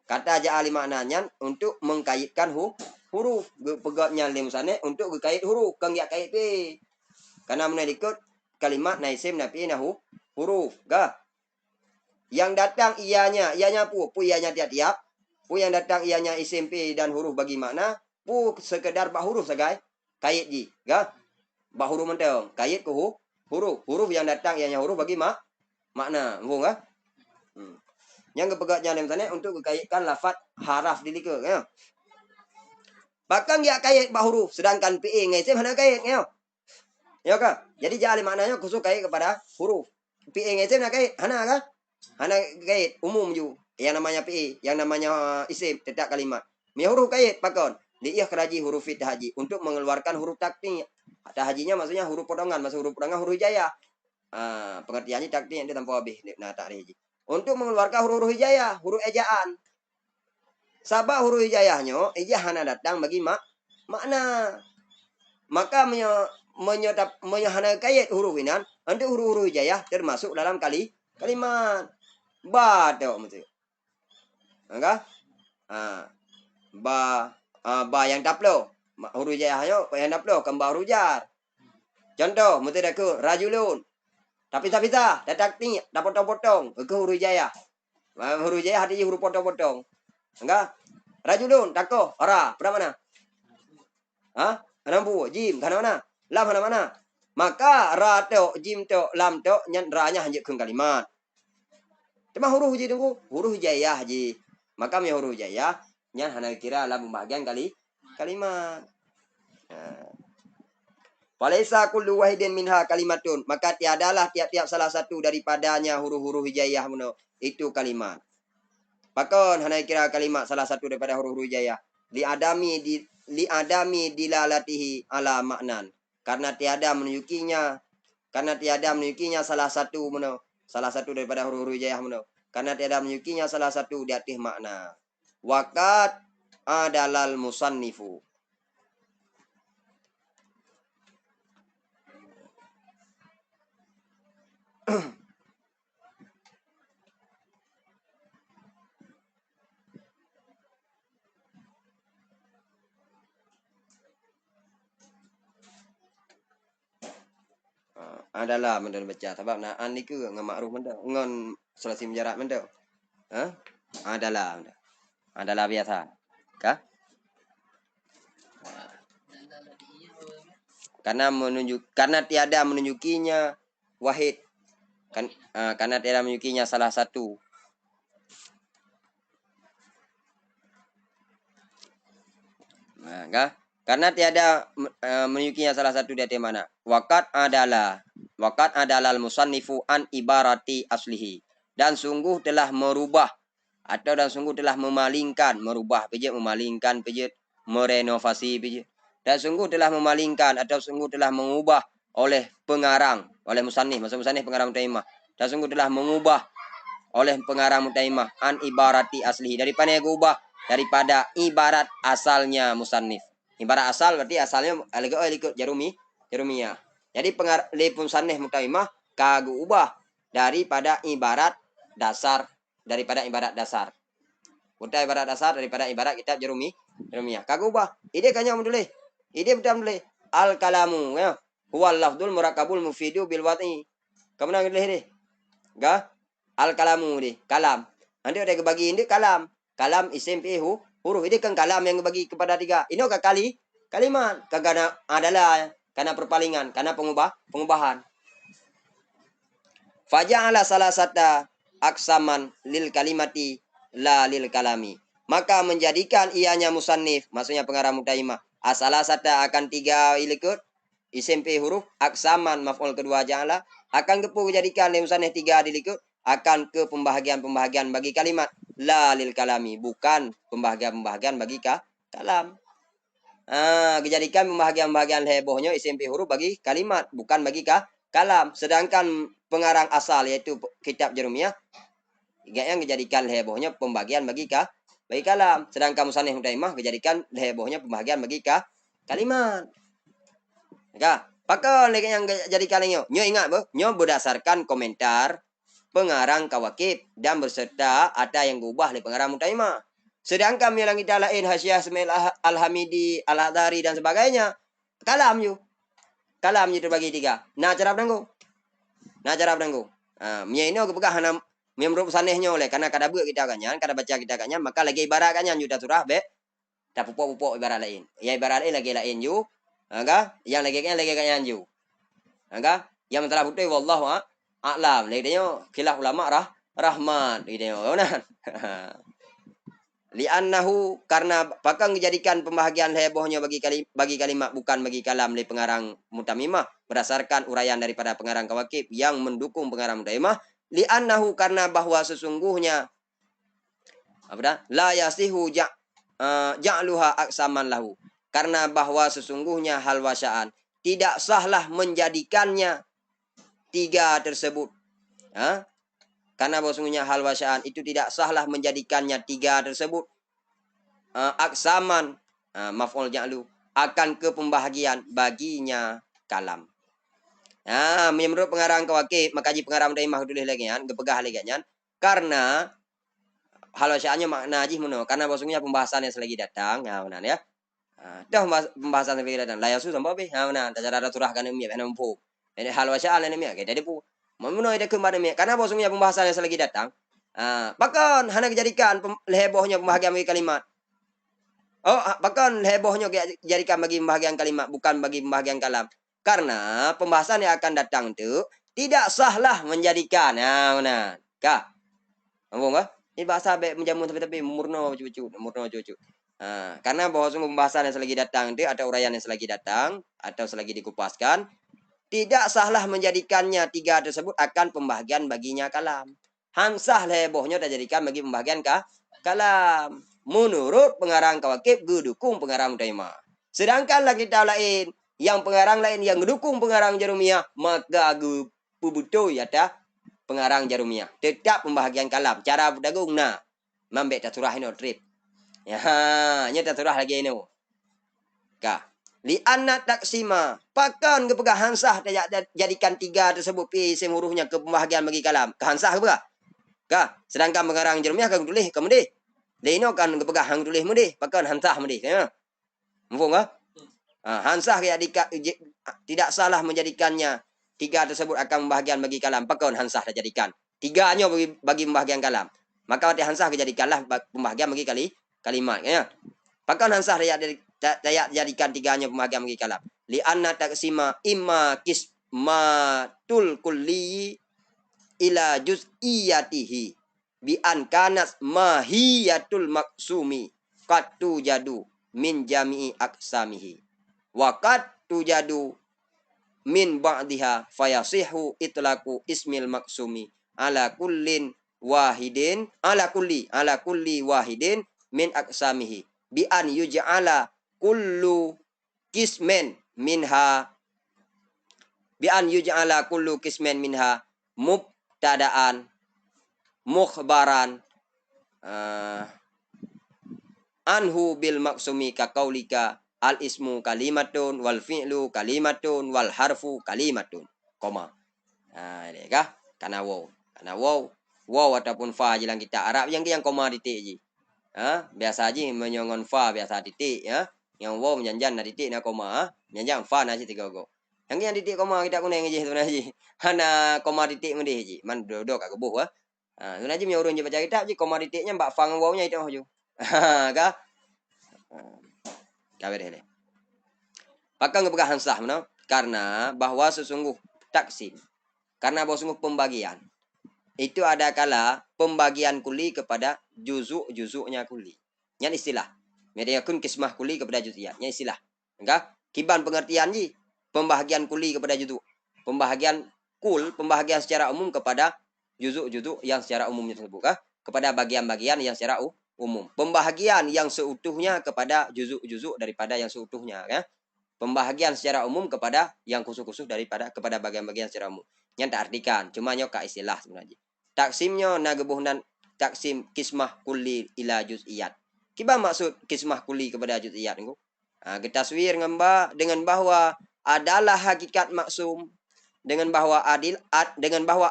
kata ja'a li maknanya untuk mengkaitkan huruf. Pegatnya li musannif untuk gekait huruf, kang ya kait pe. Karena menalikut kalimat na isim na fi na huruf. Gah. Yang datang ianya pu ianya tiap-tiap. Pu yang datang ianya isim fi dan huruf bagi makna, pu sekedar bah huruf sagai. Kait ji, gah. Bah huruf mentong, kait ke huruf. Huruf yang datang ianya huruf bagi makna. Nggung gah? Yang kepegatnya misalnya untuk kaitkan lafaz haraf dilika, ya. Bahkan dia kait bah huruf, sedangkan fi ngai isim hana kait, ya. Ya kah? Jadi jali maknanya khusus kait kepada huruf. Fi ngai isim hana kait, hana kah? Hana kait umum ju. Yang namanya fi, yang namanya isim tetap kalimat. Mi huruf kait pakon. Di ikhraji huruf tahji untuk mengeluarkan huruf takti. Tahjinya maksudnya huruf potongan, maksud huruf potongan huruf hijayah. Pengertiannya takti yang dia tanpa habis. Nah, tak hiji. Untuk mengeluarkan huruf hijayah, huruf ejaan. Sabab huruf hijayahnya, hana datang bagi makna. Maka menyahana kait huruf inan, untuk huruf hijayah termasuk dalam kalimat. Ba tau mesti. Enggak? Ba yang taplo. Huruf hijayahnya yang taplo kembang huruf jar. Contoh, mesti ada ke rajulun. Tapi dah takti, dah potong-potong ke huruf hijayah. Huruf hijayah hati huruf potong-potong. Enggak? Rajulun tako ora, pada mana? Nampu jim kana mana? Lam kana mana? Maka ra to, jim to, lam to nyan ra-nya hanya ke kalimat. Cuma huruf ji tunggu, huruf hijayah ji. Maka me huruf hijayah nyan hana kira lam bagian kalimat. Falaisa kullu wahidin minha kalimatun. Maka tiadalah tiap-tiap salah satu daripadanya huruf-huruf hijayah itu kalimat. Pakon hana kira kalimat salah satu daripada huruf-huruf hijayah. Li adami dilalatihi ala maknan. Karena tiada menunjukinya salah satu daripada huruf-huruf hijayah karena tiada menunjukinya salah satu di atas makna. Waqat adalal musannifu. Adalah mendan baca sebab naan niku ngamakruf mendan ngon selasi menjarak mendan. Adalah biasa. Kah? Karena tiada menunjukinya wahid. Karena tiada menunjukinya salah satu. Kah? Karena tiada menunjukinya salah satu di atas mana? Waqat adalah al-musannifu an ibarati aslihi. Dan sungguh telah merubah dan sungguh telah memalingkan, merubah pijit, memalingkan pijit, merenovasi pijit. Dan sungguh telah memalingkan atau sungguh telah mengubah oleh pengarang, oleh musannif, maksud musannif pengarang mutaimah. Dan sungguh telah mengubah oleh pengarang mutaimah an ibarati aslihi, daripada ibarat asalnya musannif. Ibarat asal berarti asalnya ikut jarumiyah. Jadi pengarang musannif mutaimah kagu ubah daripada ibarat dasar. Udah ibarat dasar daripada ibarat kitab jarumiyah. Kagu ubah. Ide kanya menulis. Ide betul menulis. Al kalamu ya. Huwal lafdul murakabul mufidu bil wati. Kamu nak tulis ni? Gah? Al kalamu ni, kalam. Nanti ada bagi ini kalam. Kalam isim fi huruf. Ini kan kalam yang bagi kepada tiga. Ini kan kalimat. Karena adalah karena perpalingan, karena pengubahan. Faja'ala salasata aksaman lil kalimati la lil kalami. Maka menjadikan ianya musannif, maksudnya pengarang mutaimah, asalah sata akan 3 ilikut isim fi huruf aksaman maf'ul kedua ja'ala akan kepu jadikan musannif 3 dilikut akan ke pembahagian-pembahagian bagi kalimat la lil kalami, bukan pembahagian-pembahagian bagi kalam. Dijadikan pembahagian-pembahagian hebohnya isim fi huruf bagi kalimat, bukan bagi kalam. Sedangkan pengarang asal yaitu kitab Jerumiyah yang dijadikan hebohnya pembagian bagi kalam. Sedangkan musannif mutaimah dijadikan hebohnya pembagian bagi kalimat. Ya, pakal yang jadi kalinya. Nyo ingat boh, nyo berdasarkan komentar pengarang kawakib dan berserta ada yang berubah oleh pengarang mutaimah. Sedangkan yang kita lain Hasyiah Ismail Al-Hamidi, Al-Hadari dan sebagainya, kalam you. Kalam you terbagi 3. Nah cara penanggu. Mia ini aku pegang hana menurut sanehnya oleh karena kada buat kita kanyan, kada baca kita kanyan, maka lagi ibarat kanyan you dah surah be. Dah pupuk-pupuk ibarat lain. Ya ibarat lain lagi lain you. Yang lagi kanyan you. Yang mentera putih wallahu a'lam. Lidahnya khilaf ulama rahmat lidahnya. Nah. Li'annahu karena pakang dijadikan pembahagian hebohnya bagi kalimat bukan bagi kalam oleh pengarang mutamimah berdasarkan uraian daripada pengarang kawakib yang mendukung pengarang mutaimah. Li'annahu karena bahwa sesungguhnya la yasihu ja'luha aksaman lahu. Karena bahwa sesungguhnya hal wasya'an tidak sahlah menjadikannya 3 tersebut. Karena bahwasanya hal wasya'an itu tidak sahlah menjadikannya 3 tersebut aksaman maf'ul ja'lu akan ke pembahagian baginya kalam. Menurut pengarang kawakib makaji pengarang mutaimah dulu lagi kan kepegah lagi kan karena hal wasya'annya makna ajih mono karena bahwasanya pembahasannya selagi datang benar ya. Dah pembahasan selagi datang la yasu sampai be benar cara turahkan mi ana mpu. Ini hal wasya'an ini mi jadi pu Memenuh ide kembali karena bosnya pembahasannya selagi datang. Bahkan hanya dijadikan hebohnya pembahagian bagi kalimat. Bahkan hebohnya dijadikan bagi pembahagian kalimat bukan bagi pembahagian kalam. Karena pembahasan yang akan datang itu tidak sahlah menjadikan. Mana? Kah? Ngomong kah? Ini bahasa menjamun tapi murno cucu. Karena bahwasanya pembahasan yang selagi datang itu ada uraian yang selagi datang atau selagi dikupaskan. Tidak sahlah menjadikannya 3 tersebut akan pembahagian baginya kalam. Hansah hebohnya dijadikan bagi pembahagian kalam. Menurut pengarang kawakib gedukung pengarang mutaimah. Sedangkan lagi kita lain yang pengarang lain yang gedukung pengarang Jerumiyah maka bubuto ya dah pengarang Jerumiyah tetap pembahagian kalam. Cara berdagung mambek taturah ini trip. Ya, nya taturah lagi ini. Kah? Li'anna taksima pakan kepegah hansah jadikan 3 tersebut isim hurufnya ke pembahagian bagi kalam hansah kepegah sedangkan pengarang Jerumiyah kan tulis kemudian leno kan kepegah hang tulis mudi pakan hansah mudi ya mumpung hansah tidak salah menjadikannya 3 tersebut akan pembahagian bagi kalam pakan hansah dijadikan 3-nya bagi pembahagian kalam maka hansah dijadikanlah pembahagian bagi kalimat ya pakan hansah jadikan 3-nya pembahagian bagi kalam. Li'anna taksima imma kismatul kulli ila juz'iyatihi bi an kanat mahiyatul maksumi qad tujadu min jami'i aksamihi wa qad tujadu min ba'diha fayasihu itlaqu ismil maksumi ala kulli wahidin min aksamihi bi an yuj'ala kullu kismen minha mubtadaan mukhbaran anhu bil maksumi ka qaulika al ismu kalimatun wal fi'lu kalimatun wal harfu kalimatun koma. Ini kah karena wow ataupun fa jelang kita Arab yang koma titik je. Biasa aja menyongon fa biasa titik ya. Yang wow menjanjan na titik na koma menjanjan fa na titik go. Yang titik koma kita kuning je sebenarnya. Hana koma titik mendih je. Man dodok kat kebuh sebenarnya me urun je baca kitab je koma titiknya mbak fang wow-nya itu je. Kah? Kabar deh. Pakang kepegah hansah mana? Karena bahwa sesungguh taksim. Karena bahwa sesungguh pembagian. itu ada kala pembagian kuli kepada juzuk-juzuknya kuli. Yang istilah. Media kun kismah kuli kepada juz'iyat. Yang istilah. Enggak? Kiban pengertian ji. Pembahagian kuli kepada juzuk. Pembahagian pembahagian secara umum kepada juzuk-juzuk yang secara umumnya tersebut. Kepada bagian-bagian yang secara umum. Pembahagian yang seutuhnya kepada juzuk-juzuk daripada yang seutuhnya. Ya. Pembahagian secara umum kepada yang khusus-khusus kepada bagian-bagian secara umum. Yang tak artikan. Cuma nyoka istilah sebenarnya. Taksimnya nagebuhnan taksim kismah kuli ila juz'iyat. Kiba maksud kismah kuli kepada juz'iyat itu? Kita taswir dengan bahwa adalah hakikat maksum, dengan bahwa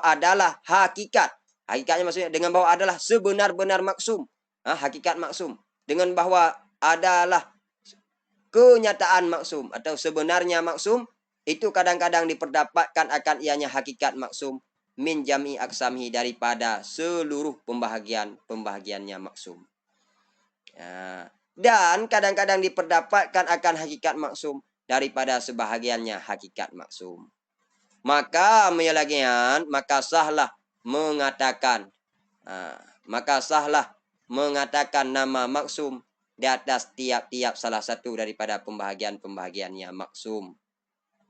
adalah hakikat. Hakikatnya maksudnya dengan bahwa adalah sebenar-benar maksum. Hakikat maksum. Dengan bahwa adalah kenyataan maksum atau sebenarnya maksum, itu kadang-kadang diperdapatkan akan ianya hakikat maksum min jami aksamihi daripada seluruh pembahagiannya maksum. Dan kadang-kadang diperdapatkan akan hakikat maksum daripada sebahagiannya hakikat maksum. Maka maka sahlah mengatakan nama maksum di atas tiap-tiap salah satu daripada pembahagiannya maksum.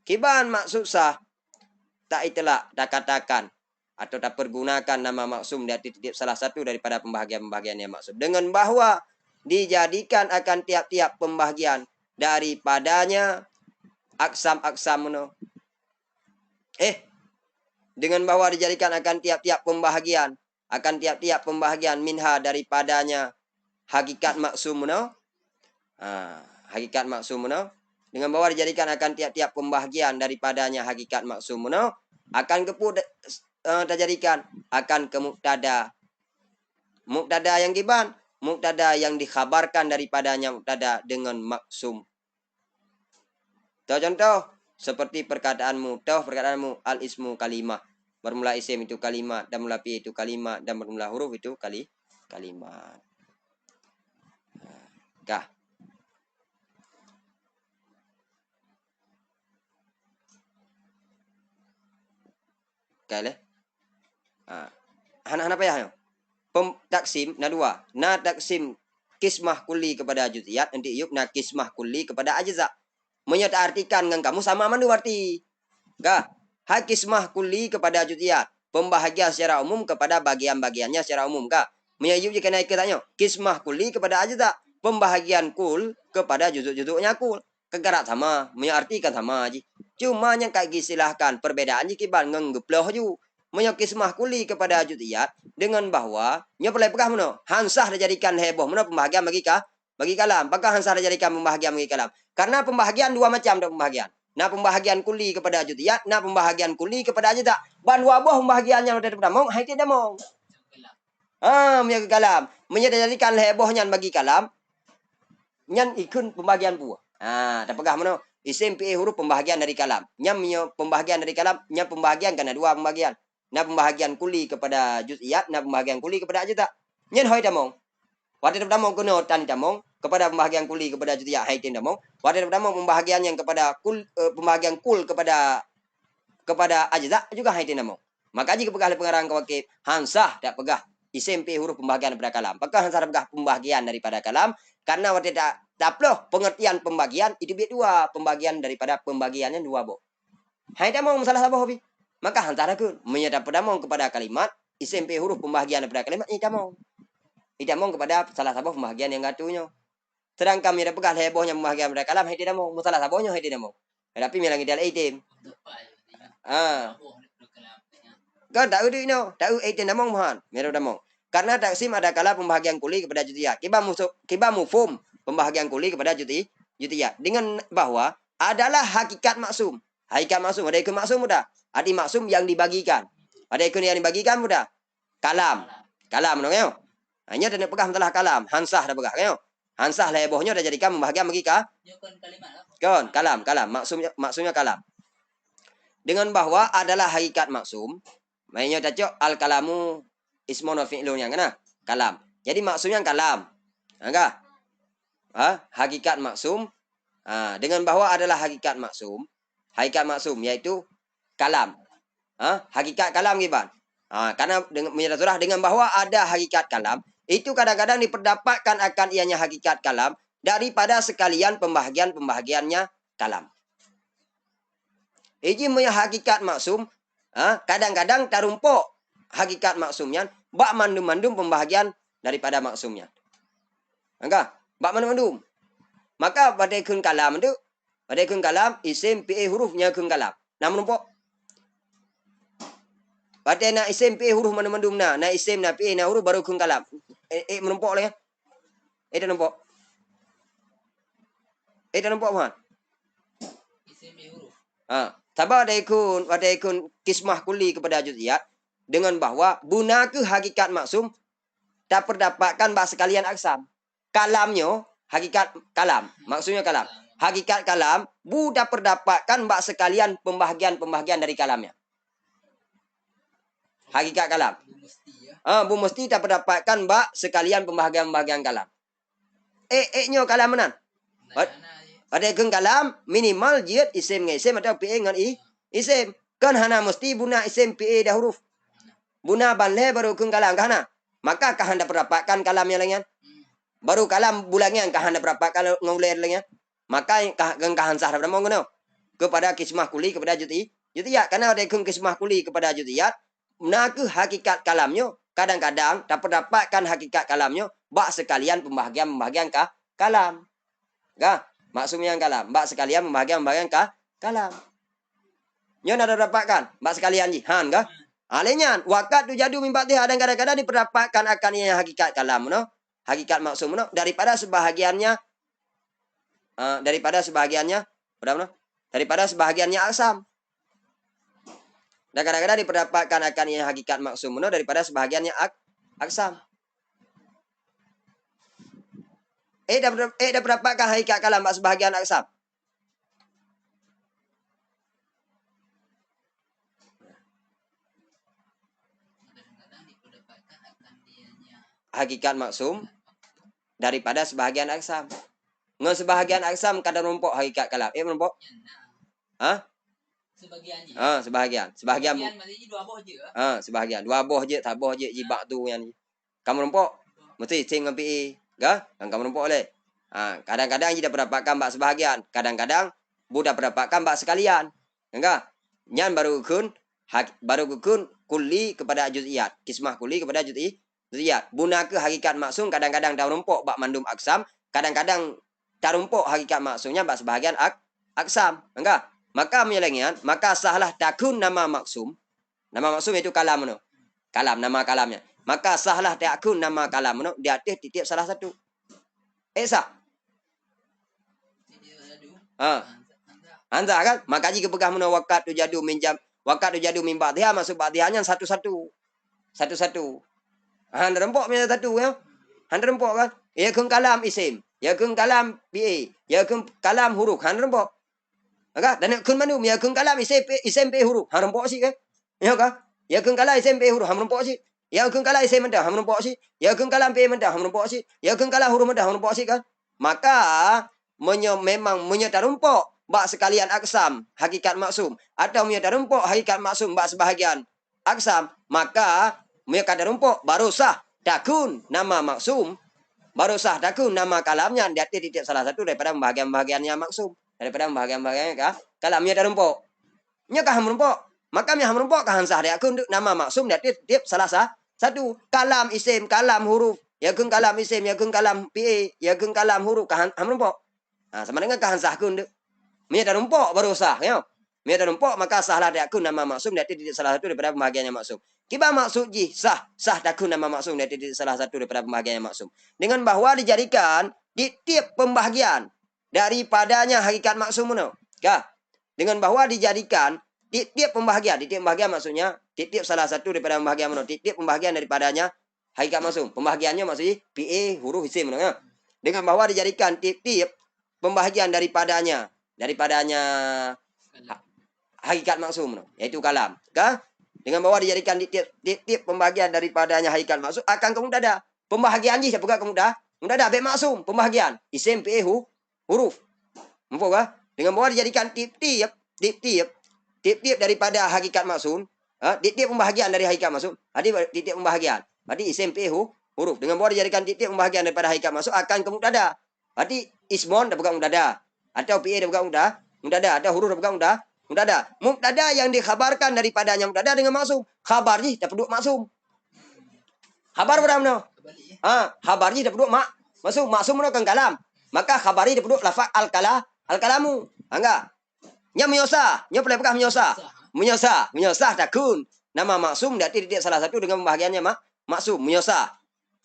Kiban maksud sah tak itulah tak katakan atau tak pergunakan nama maksum di atas salah satu daripada pembahagiannya maksum dengan bahwa dijadikan akan tiap-tiap pembahagian daripadanya aksam dengan bahwa dijadikan akan tiap-tiap pembahagian minha daripadanya hakikat maksum hakikat maksum dengan bahwa dijadikan akan tiap-tiap pembahagian daripadanya hakikat maksum akan terjadikan akan ke mubtada yang giban, mubtada yang dikhabarkan daripadanya mubtada dengan maksum. Contoh seperti perkataanmu al ismu kalimah, bermula isim itu kalimat, dan bermula fi itu kalimat, dan bermula huruf itu kalimat. Kah? Kale? Anak-anak apa ya? Taksim na dua. Na taksim kismah kuli kepada juz'iyat, nanti yuk na kismah kuli kepada ajza. Menyata artikan dengan kamu sama mandu arti. Kah? Hak kismah kuli kepada juz'iyat. Pembahagian secara umum kepada bagian-bagiannya secara umum. Kah? Menyayub jika naik ketanya. Kismah kuli kepada ajza. Pembahagian kul kepada juzuk-juzuknya kul. Kegarat sama. Menyartikan sama. Cuma yang kayak silahkan. Perbedaan jika ngengeploh ju. Menyokismah kuli kepada juz'iyat dengan bahwa nyopelai pegah meno hansah dijadikan heboh meno pembahagian bagi kalam. Apakah hansah dijadikan pembahagian bagi kalam? Karena pembahagian dua macam ada pembahagian. Nah pembahagian kuli kepada juz'iyat, nah pembahagian kuli kepada ajza. Ban wabah pembahagiannya ada mong, hai tidak mong. Bagi kalam. Menjadikan hebohnya bagi kalam. Nyan ikun pembahagian buah. Tak pegah meno isim fi huruf pembahagian dari kalam. Nyam pembahagian dari kalam, nyam pembahagian karena dua pembahagian. Nah pembahagian kuli kepada juz'iyat, nah pembahagian kuli kepada ajza. Nyen hoi damong. Wadi damong kuno tan damong kepada pembahagian kuli kepada juz'iyat hai tin damong. Wadi damong pembahagian yang kepada pembahagian kul kepada ajza juga hai tin damong. Maka jika pegah pengarang kawakib hansah tak pegah isim fi huruf pembahagian daripada kalam. Apakah hansah pegah pembahagian daripada kalam? Karena wadi tak loh pengertian pembagian itu biar dua pembagian daripada pembagiannya dua bo. Hai damong masalah sabah hobi. Maka antara kun menyadap pedamong kepada kalimat isim fi huruf pembahagian daripada kalimat idamong kepada salah satu pembahagian yang gatunya. Sedangkan menyadap pegal hebohnya pembahagian daripada kalam hai idamong salah sabahnya hai idamong. Tapi melangi dal itim. Kan tak udah no, tak itim damong mohan, merah damong. Karena taksim ada kala pembahagian kuli kepada juz'iyat. Kiba mufhum pembahagian kuli kepada juz'iyat dengan bahwa adalah hakikat maksum. Hakikat maksum ada ikut maksum mudah. Ada maksum yang dibagikan. Ada ikut yang dibagikan mudah. Kalam dong yo. Hanya dan pegang telah kalam. Hansah dah pegang yo. Hansah lebohnya dah jadikan pembahagian bagi kon kalam. Maksumnya kalam. Dengan bahwa adalah hakikat maksum. Mainnya cocok al kalamu ismun wa fi'lun yang kena kalam. Jadi maksumnya kalam. Enggak? Hakikat maksum. Dengan bahwa adalah hakikat maksum. Hakikat maksum yaitu kalam. Hakikat kalam giban. Karena dengan menyatakan surah dengan bahwa ada hakikat kalam, itu kadang-kadang diperdapatkan akan ianya hakikat kalam daripada sekalian pembahagian-pembahagiannya kalam. Iji punya hakikat maksum, kadang-kadang tarumpuk hakikat maksumnya, bak mandum-mandum pembahagian daripada maksumnya. Enggak, bak mandum-mandum. Maka pada kun kalam itu, pada kun kalam isim PE hurufnya kun kalam. Nah menumpuk. Pada na isim PE huruf mandum-mandum na isim na PE na huruf baru kun kalam. Menumpuk lah ya. Dah nampak. Dah nampak kan? Isim PE huruf. Sabar ada ikun kismah kuli kepada juz'iyat dengan bahwa buna ke hakikat maksum tak perdapatkan bak sekalian aksam. Kalamnya hakikat kalam, maksudnya kalam. Hakikat kalam bu tak perdapatkan bak sekalian pembahagian-pembahagian dari kalamnya. Hakikat kalam. Bu mesti tak perdapatkan bak sekalian pembahagian-pembahagian kalam. Nya kalam mana? Pada ikun kalam minimal jid isim dengan isim atau PE dengan isim. Kan hana mesti buna isim PE dah huruf. Buna banle baru ikun kalam kahana. Maka kah anda perdapatkan kalam yang lainnya. Baru kalam bulangnya kah anda perdapatkan ngulai lainnya. Maka kah hansah dapat mengono kepada kismah kuli kepada jutiyat. Karena ada ikun kismah kuli kepada jutiyat. Nak hakikat kalamnya kadang-kadang tak perdapatkan hakikat kalamnya bak sekalian pembahagian kalam. Kah? Maksumnya yang kalam. Mbak sekalian membahagian kalam. Nyon ada dapatkan. Mbak sekalian ji. Han kah? Alenya. Wakat tu jadu mimpak dia. Dan kadang-kadang diperdapatkan akan yang hakikat kalam. No? Hakikat maksum. No? Daripada sebahagiannya. Daripada sebahagiannya aksam. Dan kadang-kadang diperdapatkan akan yang hakikat maksum. No? Daripada sebahagiannya aksam. Dah berdapatkan hakikat kalam bak sebahagian aksam. Hakikat maksum daripada sebahagian aksam. Ngan sebahagian aksam kadang rumpuk hakikat kalam. Merumpuk? Sebahagian. Sebahagian maknanya dua boh je. Sebahagian. Dua boh je, tak boh je jibak tu yang ni. Kamu rumpuk? Mesti sing dengan PE. Kah? Kamu rumpuk oleh. Kadang-kadang dia berdapatkan bak sebahagian. Kadang-kadang budak berdapatkan bak sekalian. Enggak? Nyan baru kukun kuli kepada juz'iyat. Kismah kuli kepada juz'iyat. Buna ke hakikat maksum kadang-kadang dah rumpuk bak mandum aksam. Kadang-kadang tak rumpuk hakikat maksumnya bak sebahagian aksam. Enggak? Maka menyelengian, maka sahlah takun nama maksum. Nama maksum itu kalam. No? Kalam, nama kalamnya. Maka sahlah takun nama kalam. No? Di atas titik salah satu. Sah. Anda kan? Maka jika pegah mana wakat tu jadu minjam. Wakat tu jadu min ba'dihah. Maksud ba'dihahnya satu-satu. Satu-satu. Anda rempok punya satu ya. Anda rempok kan? Ya kun kalam isim. Ya kun kalam PA. Ya kun kalam huruf. Anda rempok. Maka dan kun manum. Ya kun kalam isim PA huruf. Anda rempok sih kan? Ya kan? Ya kun kalam isim PA huruf. Anda rempok sih. Ya kun kalam isim mendah. Anda rempok sih. Ya kun kalam PA mendah. Anda rempok sih. Ya kun kalam huruf mendah. Anda rempok sih kan? Maka memang menyatarumpuk bak sekalian aksam hakikat maksum atau menyatarumpuk hakikat maksum bak sebahagian aksam, maka menyatarumpuk baru sah takun nama maksum, baru sah takun nama kalamnya di atas titik salah satu daripada bahagian-bahagiannya maksum, daripada bahagian-bahagiannya kalamnya tarumpuk. Nya kah merumpuk, maka nya merumpuk kah sah takun nama maksum di atas titik salah satu kalam isim, kalam huruf. Ya kun kalam isim, ya kun kalam PA, ya kun kalam huruf kahan rumpuk. Sama dengan kahan sah kun dek. Mia dah rumpuk baru sah ya. Mia dah rumpuk maka sahlah dak kun nama maksum dari titik salah satu daripada pembahagiannya maksum. Kiba maksud ji sah dak kun nama maksum dari titik salah satu daripada pembahagiannya maksum. Dengan bahwa dijadikan di tiap pembahagian daripadanya hakikat maksum no. Kah? Dengan bahwa dijadikan di tiap pembahagian maksudnya di tiap salah satu daripada pembahagian no. Di tiap pembahagian daripadanya hakikat maksum. Pembahagiannya maksudnya PA huruf isim. Ya? Dengan bahwa dijadikan tiap-tiap pembahagian daripadanya hakikat maksum. Yaitu kalam. Kah? Dengan bahwa dijadikan tiap pembahagian daripadanya hakikat maksum. Akan kemudian ada. Pembahagian je siapa kemudian? Kemudian ada. Baik maksum. Pembahagian. Isim PA huruf. Nampak kah? Dengan bahwa dijadikan tiap-tiap daripada hakikat maksum. Titik pembahagian dari hakikat maksum. Titik pembahagian. Berarti isim fi'il huruf. Dengan bahwa dijadikan titik pembahagian daripada hakikat maksum akan ke mubtada. Berarti ismon dah bukan mubtada. Atau fi'il dah bukan mubtada. Atau huruf dah bukan mubtada. Mubtada yang dikhabarkan daripadanya mubtada dengan maksum. Khabar ni dah penduk maksum. Khabar berapa mana? Kebalik ya. Khabar ni dah penduk maksum. Maksum mana kan kalam. Maka khabari dah penduk lafaz al-kalamu. Enggak. Nya menyosa. Nya boleh pegang menyosa. Menyosa takun. Nama maksum dari titik salah satu dengan pembahagiannya maksum. Menyosa.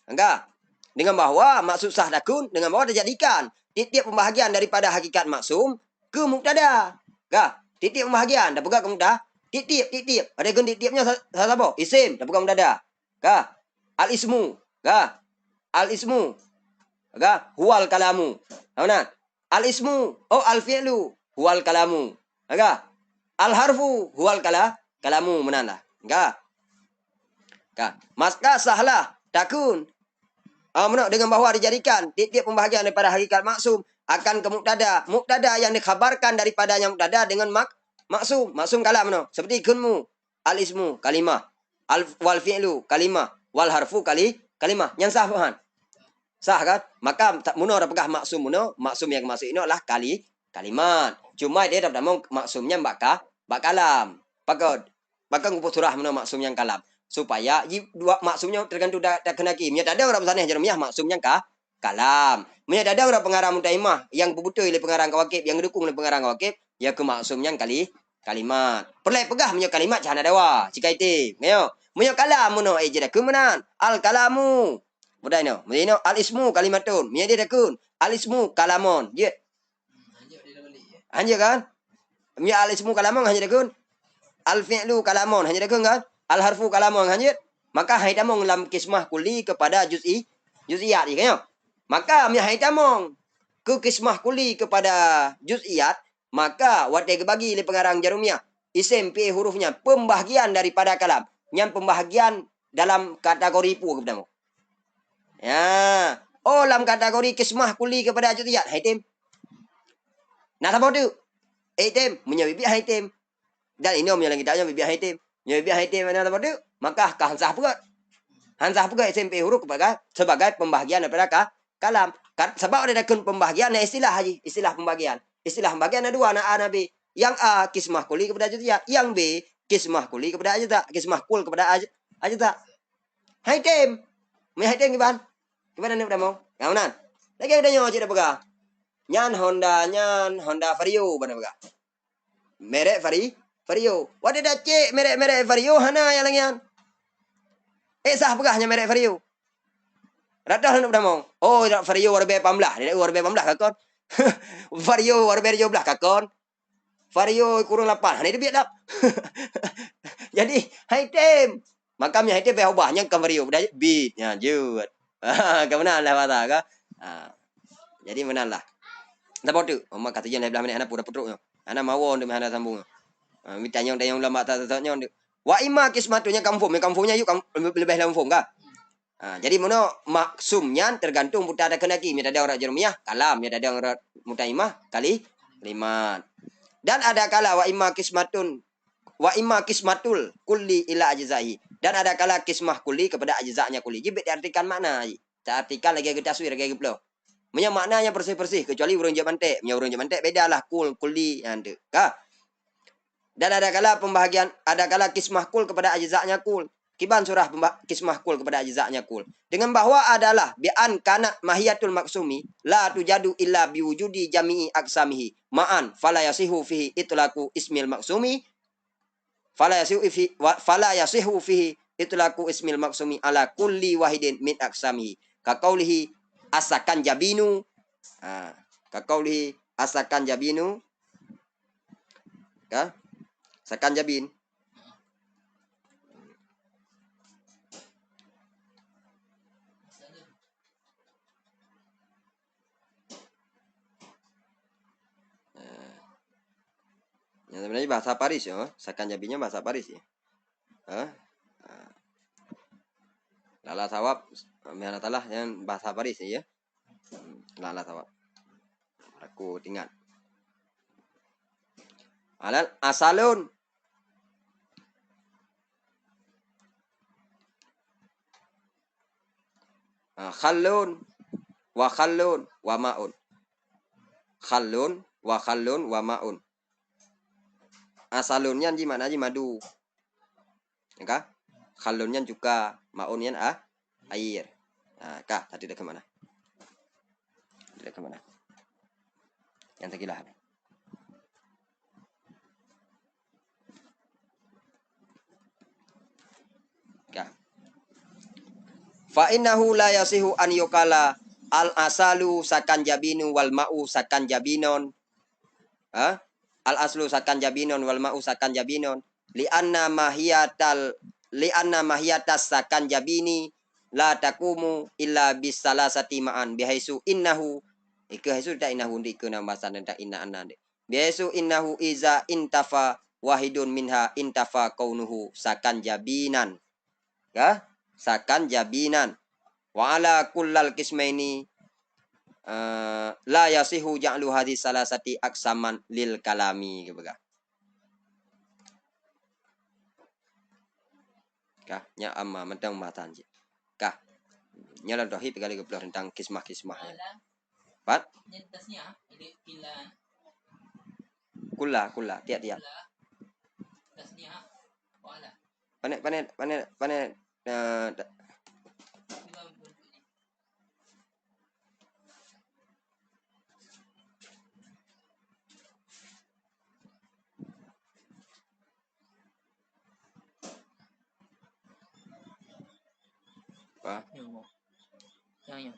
Enggak. Dengan bahwa maksud sah takun. Dengan bahwa dijadikan titik pembahagian daripada hakikat maksum ke mubtada. Enggak. Titik pembahagian. Dah pegang ke mubtada. Titik. Ada gun titiknya salah apa? Isim. Dah pegang mubtada. Enggak. Al-ismu. Enggak. Al-ismu. Enggak. Huwal kalamu. Mana? Al-ismu. Oh al-fi'lu. Huwal kalamu. Enggak. Al-harfu. Huwal kalamu. Menanlah. Enggak. Maka sahlah. Takun. Dengan bahwa dijadikan titik pembahagian daripada hakikat maksum akan ke mubtada. Mubtada yang dikhabarkan daripadanya mubtada dengan maksum. Maksum kalam no. Seperti kunmu. Al-ismu. Kalimah. Wal fi'lu. Kalimah. Wal harfu kalimah. Yang sah bukan? Sah kan? Maka tak muno dah pegah maksum muno. Maksum yang masuk ini adalah kalimat. Cuma dia dah mau maksumnya bak kalam. Pakai ngumpul surah muno maksum yang kalam. Supaya dua maksumnya tergantung dah kena ki. Nya ada orang pesannya jeremiah maksumnya kalam. Nya ada orang pengarang mutaimah yang bebutuh oleh pengarang kawakib yang didukung oleh pengarang kawakib ya ke maksumnya kalimat. Perlu pegah punya kalimat jangan ada wa. Jika itu, ayo. Punya kalam muno ejira kemenan al kalamu. Mudah no. Mudah al ismu kalimatun. Punya dia dakun. Al ismu kalamon. Je. Anjir dia dah balik ya. Hanya kan? Punya al ismu kalamon hanya dakun. Al fi'lu kalamon hanya dakun kan? Al harfu kalamon hanya. Maka haidamong lam kismah kuli kepada juz'iyat kan? Maka punya haidamong ke kismah kuli kepada juz'iyat, maka wate bagi oleh pengarang Jarumiyah isim fi hurufnya pembahagian daripada kalam yang pembahagian dalam kategori pu kepada mu. Ya, dalam kategori kismah kuli kepada juz'iyat haitim. Nah apa tu? Haitim menjadi bibi haitim. Dan ini om yang kita bibi haitim. Menjadi bibi haitim mana apa tu? Maka hansah pula. Hansah pula isim fi huruf sebagai pembahagian daripada kalam. Sebab ada dakun pembahagian istilah haji, istilah pembahagian. Istilah pembahagian ada dua anak B. Yang A kismah kuli kepada juz'iyat, yang B kismah kuli kepada ajza, kismah kul kepada ajza. Haitim. Me haitim gimana? Gimana ni mau? Gaunan. Lagi ada nyo cik dah pegang. Nyan Honda Vario bana pegang. Merek Vario. Wada dah cik merek Vario hana yang langian. Sah pegahnya merek Vario. Radah nak berdamong. Oh, Vario warbe pamlah. Dia warbe pamlah kakon. Vario warbe 17 kakon. Vario kurung 8. Ini dia biar dah. Jadi, haitim. Makamnya haitim payah ubahnya ke Vario. Beat. Ya, jut. Kemenang lah kata ka. Jadi menang lah. Tak apa tu. Mak kata jangan belah minit anak pura putruk. Anak mawon demi anak sambung. Mitanya yang lama tak tatanya. Wa ima kismatunya kampungnya yuk lebih lampung ka. Jadi mana maksumnya tergantung buta ada kena ki. Ada orang Jeremiah kalam, ada orang mutaimah kalimat. Dan ada kala wa imma kismatul kulli ila ajza'i. Dan ada kala kismah kulli kepada ajza'nya kulli. Jadi diartikan makna. Tak artikan lagi kita taswir lagi pula. Punya maknanya bersih-bersih kecuali urang jamantek. Punya urang jamantek bedalah kulli ande. Ka? Dan ada kala pembahagian, ada kala kismah kul kepada ajza'nya kul. Kiban surah kismah kul kepada ajza'nya kul. Dengan bahwa adalah bi'an kanat mahiyatul maksumi la tujadu illa biwujudi jami'i aksamihi ma'an fala yasihu fihi itlaqu ismil maksumi fala yasihu fihi itlaqu ismil maksumi ala kulli wahidin min aksamihi kaqaulihi asakan jabinu kaqaulihi asakan jabinu ka sakan jabin. Yang sebenarnya bahasa Paris ya, sakan jabinnya bahasa Paris ya. Lala sawab, mana talah yang bahasa Paris ya. Lala sawab. Aku ingat. Alal asalun. Khallun wa ma'un. Khallun wa ma'un. Asalunnya gimana aja madu. Ya kah? Khallunnya juga, ma'unnya air. Nah, kah tadi dah ke mana? Tidak ke mana? Yang tegilah. Kah. Fa innahu la yasihu an yuqala al asalu sakan jabinu wal ma'u sakan jabinon. Al aslu sakan jabinon wal ma'u sakan jabinon. Li anna mahiyatas sakan jabini la takumu illa bis salasati ma'an bihaisu innahu haisu ta innahu di kuna bahasan ta inna anna bihaisu innahu iza intafa wahidun minha intafa kaunuhu sakan jabinan. Ya, sakan jabinan. Wa ala kullal qismaini la yasihu ja'lu hadis salasati aksaman lil kalami gitu kan. Kah nya amma mentang matan ji. Kah nyala dohi kali ke tentang kismah-kismah. Pat? Nyentasnya ini pila Kulla tiap-tiap. tasnya wala. Panet apa? Yang.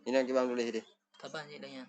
Ini yang kita tulis ini. Kapan sih dahnya?